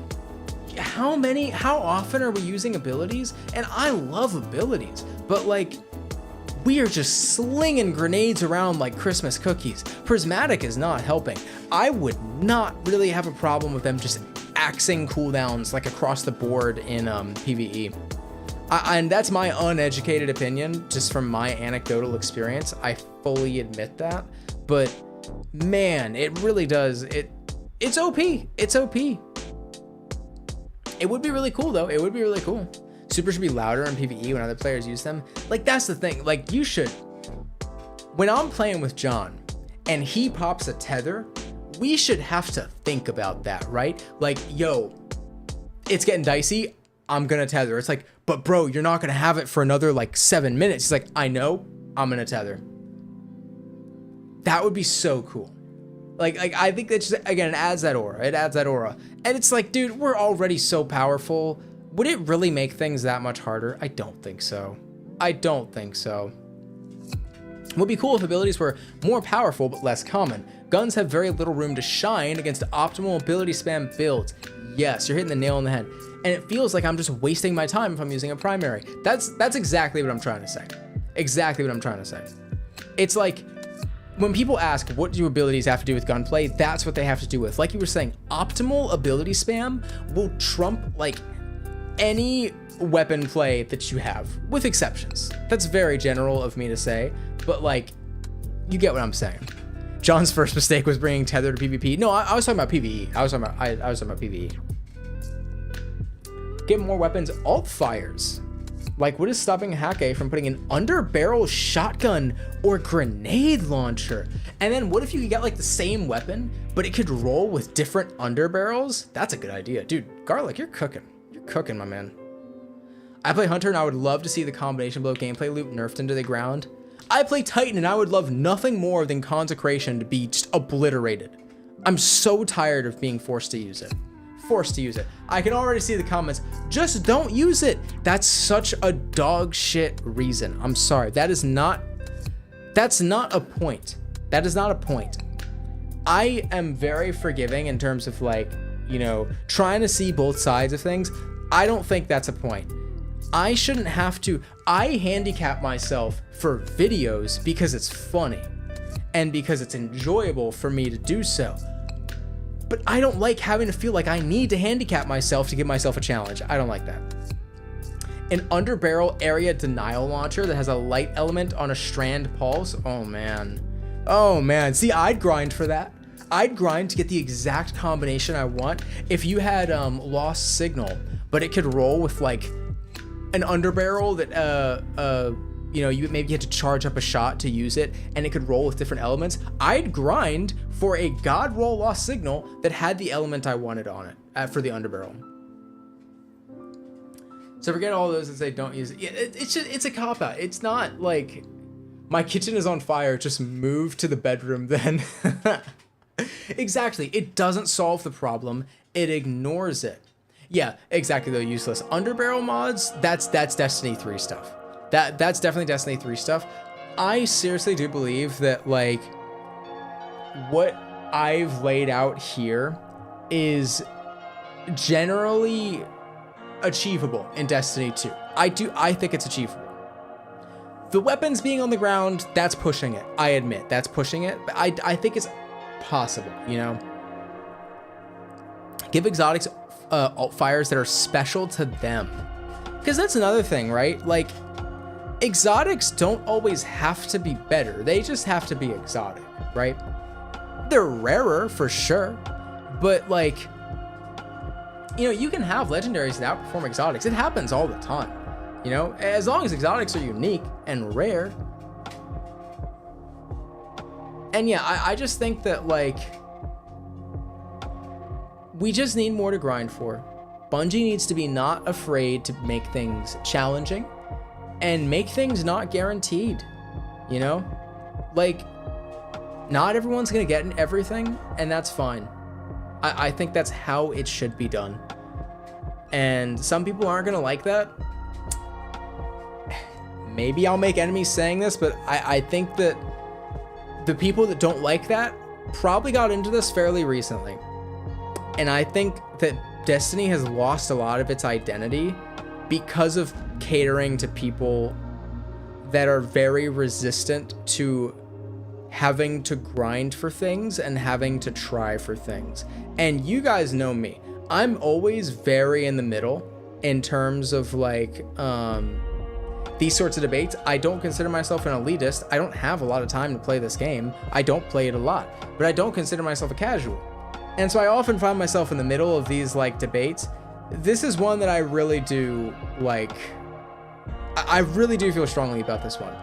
how often are we using abilities? And I love abilities, but like, we are just slinging grenades around like Christmas cookies. Prismatic is not helping. I would not really have a problem with them just axing cooldowns like across the board in PvE. And that's my uneducated opinion, just from my anecdotal experience. I fully admit that, but man, it really does. It's OP. It's OP. It would be really cool though. It would be really cool. Super should be louder in PvE when other players use them. Like, that's the thing. Like, you should. When I'm playing with John and he pops a tether, we should have to think about that, right? Like, yo, it's getting dicey. I'm gonna tether. It's like, but bro, you're not gonna have it for another like 7 minutes. He's like, I know, I'm gonna tether. That would be so cool. Like I think that just, again, it adds that aura. And it's like, dude, we're already so powerful. Would it really make things that much harder? I don't think so. It would be cool if abilities were more powerful but less common. Guns have very little room to shine against optimal ability spam builds. Yes, you're hitting the nail on the head. And it feels like I'm just wasting my time if I'm using a primary. That's exactly what I'm trying to say. It's like, when people ask, what do abilities have to do with gunplay? That's what they have to do with. Like you were saying, optimal ability spam will trump like any weapon play that you have, with exceptions. That's very general of me to say, but like, you get what I'm saying. John's first mistake was bringing tether to PvP. No, I was talking about PvE. I was talking about PvE. Get more weapons. Alt fires. Like, what is stopping Hake from putting an underbarrel shotgun or grenade launcher? And then what if you could get like the same weapon, but it could roll with different underbarrels? That's a good idea. Dude, Garlic, you're cooking. You're cooking, my man. I play Hunter and I would love to see the combination blow gameplay loop nerfed into the ground. I play Titan and I would love nothing more than Consecration to be just obliterated. I'm so tired of being forced to use it. Forced to use it. I can already see the comments, just don't use it. That's such a dog shit reason. I'm sorry. That's not a point. That is not a point. I am very forgiving in terms of like, you know, trying to see both sides of things. I don't think that's a point. I shouldn't have to. I handicap myself for videos because it's funny and because it's enjoyable for me to do so. But I don't like having to feel like I need to handicap myself to give myself a challenge. I don't like that. An underbarrel area denial launcher that has a light element on a strand pulse. Oh man. Oh man. See, I'd grind for that. I'd grind to get the exact combination I want. If you had lost signal, but it could roll with like an underbarrel that you know, you maybe had to charge up a shot to use it, and it could roll with different elements. I'd grind for a god roll lost signal that had the element I wanted on it for the underbarrel. So forget all those that say don't use it. Yeah, it's a cop out. It's not like my kitchen is on fire. Just move to the bedroom then. Exactly. It doesn't solve the problem. It ignores it. Yeah, exactly. Though useless underbarrel mods. That's Destiny 3 stuff. That's definitely Destiny 3 stuff. I seriously do believe that like what I've laid out here is generally achievable in Destiny 2. I think it's achievable. The weapons being on the ground, that's pushing it. I admit, that's pushing it. But I think it's possible, you know? Give exotics alt fires that are special to them. Because that's another thing, right? Like, exotics don't always have to be better. They just have to be exotic, right? They're rarer for sure, but like, you know, you can have legendaries that outperform exotics. It happens all the time, you know, as long as exotics are unique and rare. And yeah, I just think that like, we just need more to grind for. Bungie needs to be not afraid to make things challenging and make things not guaranteed, you know? Like, not everyone's gonna get in everything, and that's fine. I think that's how it should be done. And some people aren't gonna like that. Maybe I'll make enemies saying this, but I think that the people that don't like that probably got into this fairly recently. And I think that Destiny has lost a lot of its identity because of catering to people that are very resistant to having to grind for things and having to try for things. And you guys know me. I'm always very in the middle in terms of like these sorts of debates. I don't consider myself an elitist. I don't have a lot of time to play this game. I don't play it a lot, but I don't consider myself a casual. And so I often find myself in the middle of these like debates. This is one that I really do like. I really do feel strongly about this one.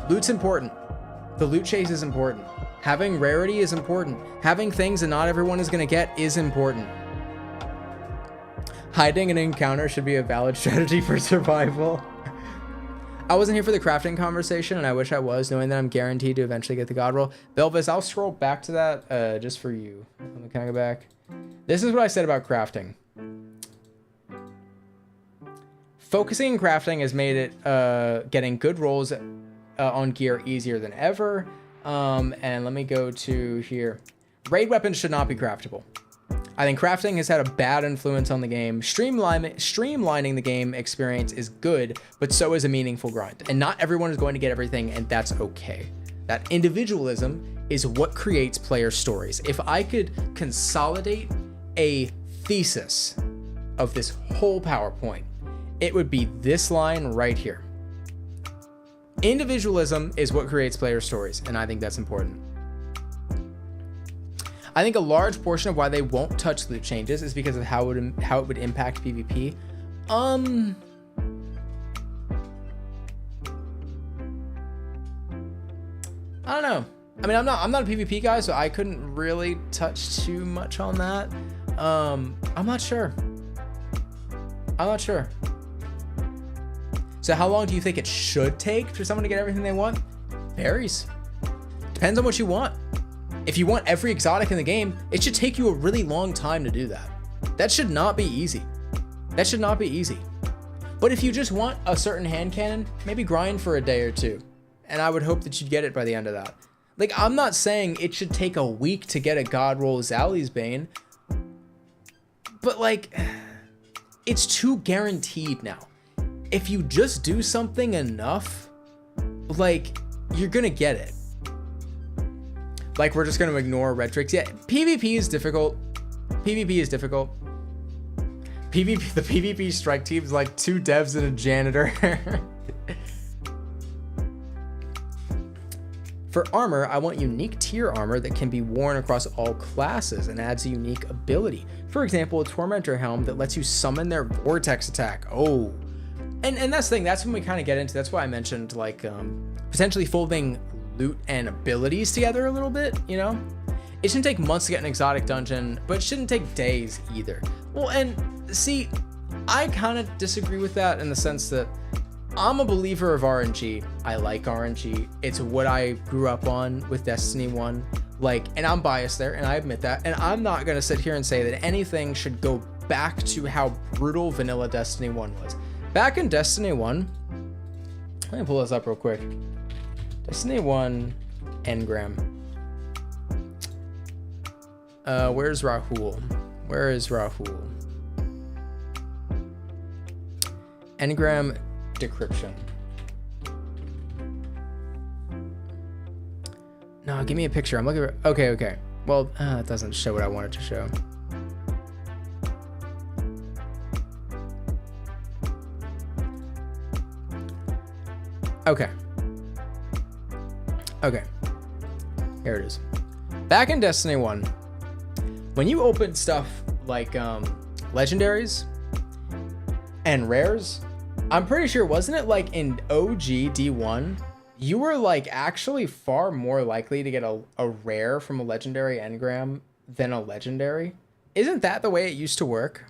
Loot's important. The loot chase is important. Having rarity is important. Having things that not everyone is going to get is important. Hiding an encounter should be a valid strategy for survival. I wasn't here for the crafting conversation, and I wish I was, knowing that I'm guaranteed to eventually get the god roll. Belvis, I'll scroll back to that just for you. Can I go back? This is what I said about crafting. Focusing on crafting has made it getting good rolls on gear easier than ever. And let me go to here. Raid weapons should not be craftable. I think crafting has had a bad influence on the game. Streamlining the game experience is good, but so is a meaningful grind. And not everyone is going to get everything, and that's okay. That individualism is what creates player stories. If I could consolidate a thesis of this whole PowerPoint, it would be this line right here. Individualism is what creates player stories, and I think that's important. I think a large portion of why they won't touch loot changes is because of how it would impact PvP. I don't know. I mean, I'm not a PvP guy, so I couldn't really touch too much on that. I'm not sure. So how long do you think it should take for someone to get everything they want? Varies. Depends on what you want. If you want every exotic in the game, it should take you a really long time to do that. That should not be easy. But if you just want a certain hand cannon, maybe grind for a day or two. And I would hope that you'd get it by the end of that. Like, I'm not saying it should take a week to get a God Roll Zali's Bane. But like, it's too guaranteed now. If you just do something enough, like, you're gonna get it. Like, we're just gonna ignore red tricks. Yeah, PvP is difficult. The PvP strike team is like 2 devs and a janitor. For armor, I want unique tier armor that can be worn across all classes and adds a unique ability. For example, a Tormentor helm that lets you summon their vortex attack. Oh. And that's the thing, that's when we kind of get into, that's why I mentioned like potentially folding loot and abilities together a little bit, you know? It shouldn't take months to get an exotic dungeon, but it shouldn't take days either. Well, and see, I kind of disagree with that in the sense that I'm a believer of RNG. I like RNG. It's what I grew up on with Destiny 1. Like, and I'm biased there, and I admit that. And I'm not gonna sit here and say that anything should go back to how brutal vanilla Destiny 1 was. Back in Destiny 1, let me pull this up real quick. Destiny 1 Engram. Where's Rahul? Where is Rahul? Engram decryption. No, give me a picture. I'm looking for, okay. Well, it doesn't show what I wanted to show. Okay. Here it is. Back in Destiny 1, when you opened stuff like legendaries and rares, I'm pretty sure, wasn't it like in OG D1, you were like actually far more likely to get a rare from a legendary engram than a legendary? Isn't that the way it used to work?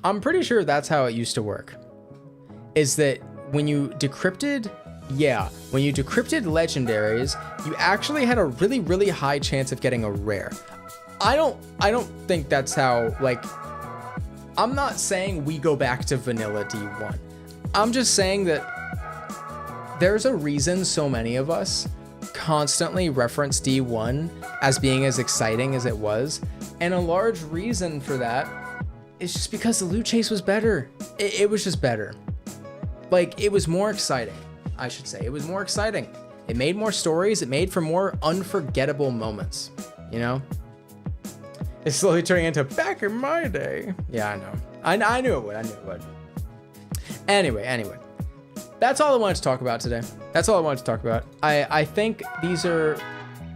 I'm pretty sure that's how it used to work. Is that when you decrypted, when you decrypted legendaries, you actually had a really, really high chance of getting a rare. I don't think that's how, like, I'm not saying we go back to vanilla D1. I'm just saying that there's a reason so many of us constantly reference D1 as being as exciting as it was. And a large reason for that is just because the loot chase was better. It was just better. Like, it was more exciting, I should say. It was more exciting. It made more stories. It made for more unforgettable moments, you know? It's slowly turning into back in my day. Yeah, I know. I knew it would. Anyway. That's all I wanted to talk about today. I think these are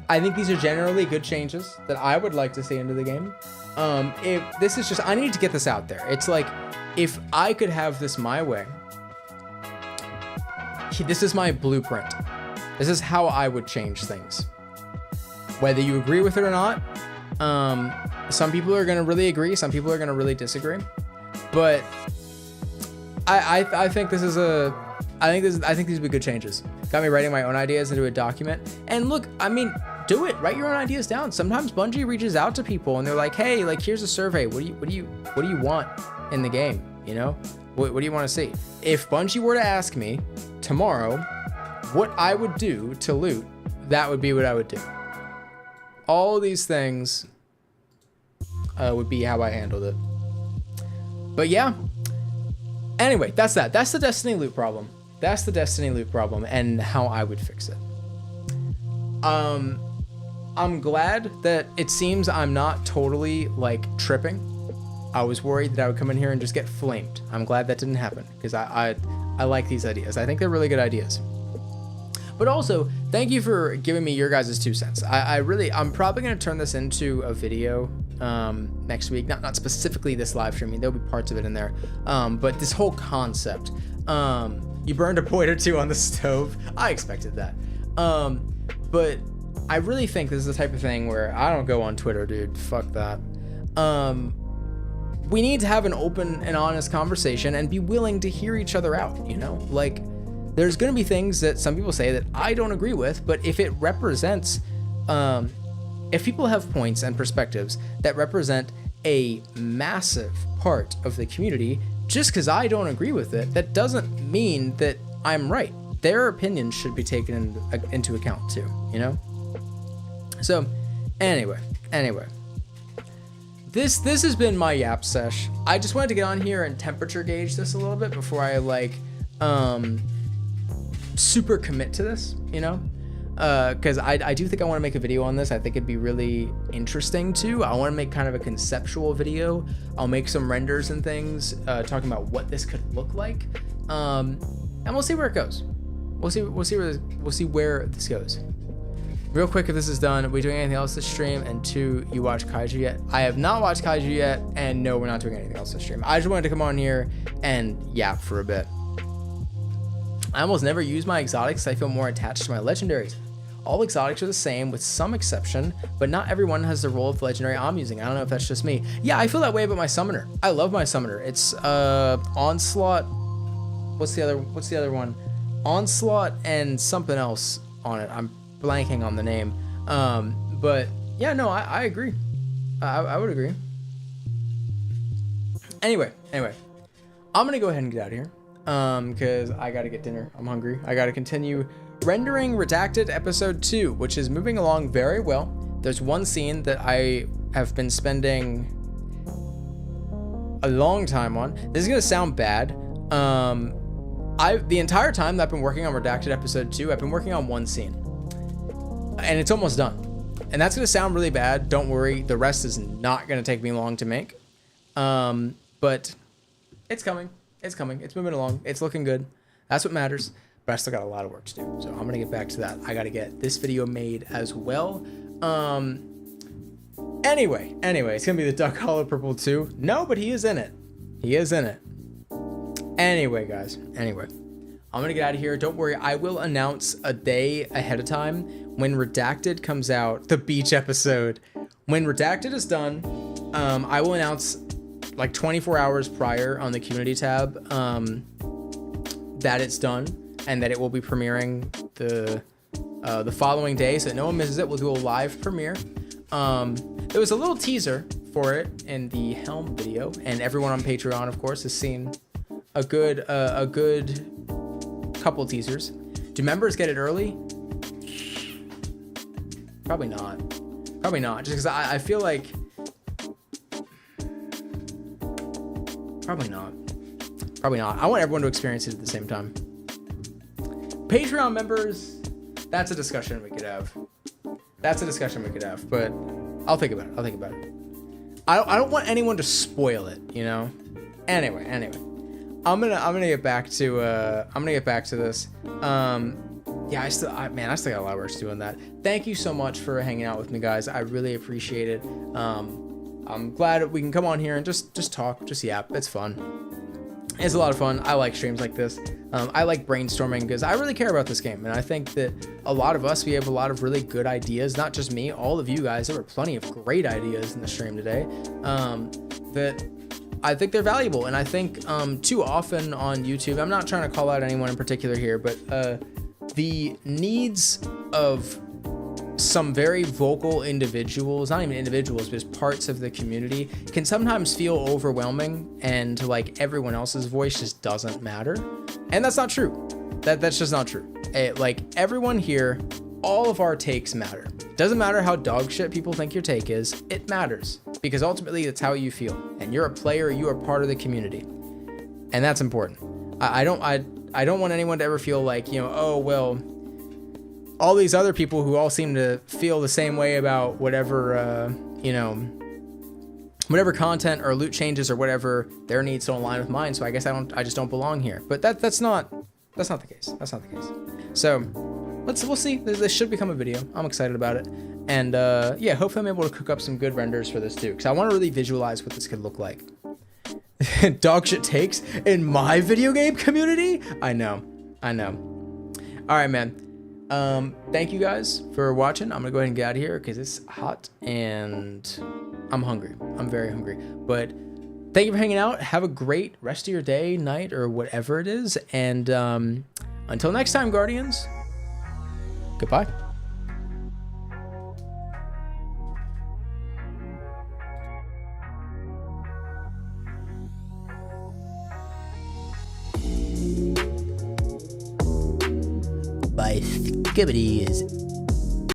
generally good changes that I would like to see into the game. If this is just, I need to get this out there. It's like, if I could have this my way, this is my blueprint. This is how I would change things. Whether you agree with it or not, some people are gonna really agree, some people are gonna really disagree. But I think these would be good changes. Got me writing my own ideas into a document. And look, I mean, do it. Write your own ideas down. Sometimes Bungie reaches out to people and they're like, hey, like, here's a survey. What do you want in the game? You know, what do you want to see? If Bungie were to ask me tomorrow what I would do to loot, that would be what I would do. All these things would be how I handled it. But yeah. Anyway, that's that. That's the Destiny loot problem. And how I would fix it. I'm glad that it seems I'm not totally like tripping. I was worried that I would come in here and just get flamed. I'm glad that didn't happen because I like these ideas. I think they're really good ideas. But also, thank you for giving me your guys' 2 cents. I'm probably going to turn this into a video next week. Not specifically this live streaming. There'll be parts of it in there. But this whole concept. You burned a point or two on the stove. I expected that. But I really think this is the type of thing where I don't go on Twitter, dude. Fuck that. We need to have an open and honest conversation and be willing to hear each other out, you know? Like, there's going to be things that some people say that I don't agree with, but if it represents, if people have points and perspectives that represent a massive part of the community, just because I don't agree with it, that doesn't mean that I'm right. Their opinions should be taken into account too, you know? So, anyway. This has been my yap sesh. I just wanted to get on here and temperature gauge this a little bit before I like super commit to this, you know? Because I do think I want to make a video on this. I think it'd be really interesting too. I want to make kind of a conceptual video. I'll make some renders and things talking about what this could look like, and we'll see where it goes. We'll see where this goes. Real quick, if this is done, are we doing anything else this stream? And 2, you watch Kaiju yet? I have not watched Kaiju yet, and no, we're not doing anything else this stream. I just wanted to come on here and yap for a bit. I almost never use my exotics. I feel more attached to my legendaries. All exotics are the same with some exception, but not everyone has the role of the legendary I'm using. I don't know if that's just me. Yeah, I feel that way about my summoner. I love my summoner. It's Onslaught. What's the other one? Onslaught and something else on it. I'm blanking on the name. But yeah, no, I agree. I would agree. Anyway, I'm gonna go ahead and get out of here. Because I gotta get dinner. I'm hungry. I gotta continue rendering Redacted episode 2, which is moving along very well. There's one scene that I have been spending a long time on. This is gonna sound bad. The entire time that I've been working on Redacted episode 2, I've been working on one scene. And it's almost done. And that's gonna sound really bad. Don't worry, the rest is not gonna take me long to make. But it's coming. It's coming. It's moving along. It's looking good. That's what matters. But I still got a lot of work to do. So I'm going to get back to that. I got to get this video made as well. Anyway, it's going to be the Duck Hollow Purple 2. No, but he is in it. He is in it. Anyway, guys. Anyway, I'm going to get out of here. Don't worry. I will announce a day ahead of time when Redacted comes out, the beach episode. When Redacted is done, I will announce like 24 hours prior on the community tab that it's done and that it will be premiering the following day, so that no one misses it. We'll do a live premiere. There was a little teaser for it in the Helm video, and everyone on Patreon, of course, has seen a good couple teasers. Do members get it early? Probably not, just because I feel like Probably not. I want everyone to experience it at the same time. Patreon members, that's a discussion we could have. But I'll think about it. I don't want anyone to spoil it, you know? Anyway. I'm gonna get back to this. Yeah, I still got a lot of work to do on that. Thank you so much for hanging out with me, guys. I really appreciate it. I'm glad we can come on here and just talk, just yap. It's fun. It's a lot of fun. I like streams like this. I like brainstorming because I really care about this game. And I think that a lot of us, we have a lot of really good ideas. Not just me, all of you guys. There were plenty of great ideas in the stream today that I think they're valuable. And I think too often on YouTube, I'm not trying to call out anyone in particular here, but the needs of some very vocal individuals, not even individuals, but just parts of the community, can sometimes feel overwhelming, and like everyone else's voice just doesn't matter. And that's not true. That's just not true. Like everyone here, all of our takes matter. Doesn't matter how dog shit people think your take is, it matters, because ultimately it's how you feel, and you're a player, you are part of the community, and that's important. I don't want anyone to ever feel like, you know, oh well, all these other people who all seem to feel the same way about whatever, whatever content or loot changes or whatever, their needs don't align with mine. So I guess I just don't belong here. But that's not the case. That's not the case. So we'll see. This should become a video. I'm excited about it. And yeah, hopefully I'm able to cook up some good renders for this too, because I want to really visualize what this could look like. Dog shit takes in my video game community. I know. All right, man. Thank you guys for watching. I'm gonna go ahead and get out of here because it's hot and I'm hungry. I'm very hungry. But thank you for hanging out. Have a great rest of your day, night, or whatever it is. And until next time, Guardians, goodbye. By Skibbity is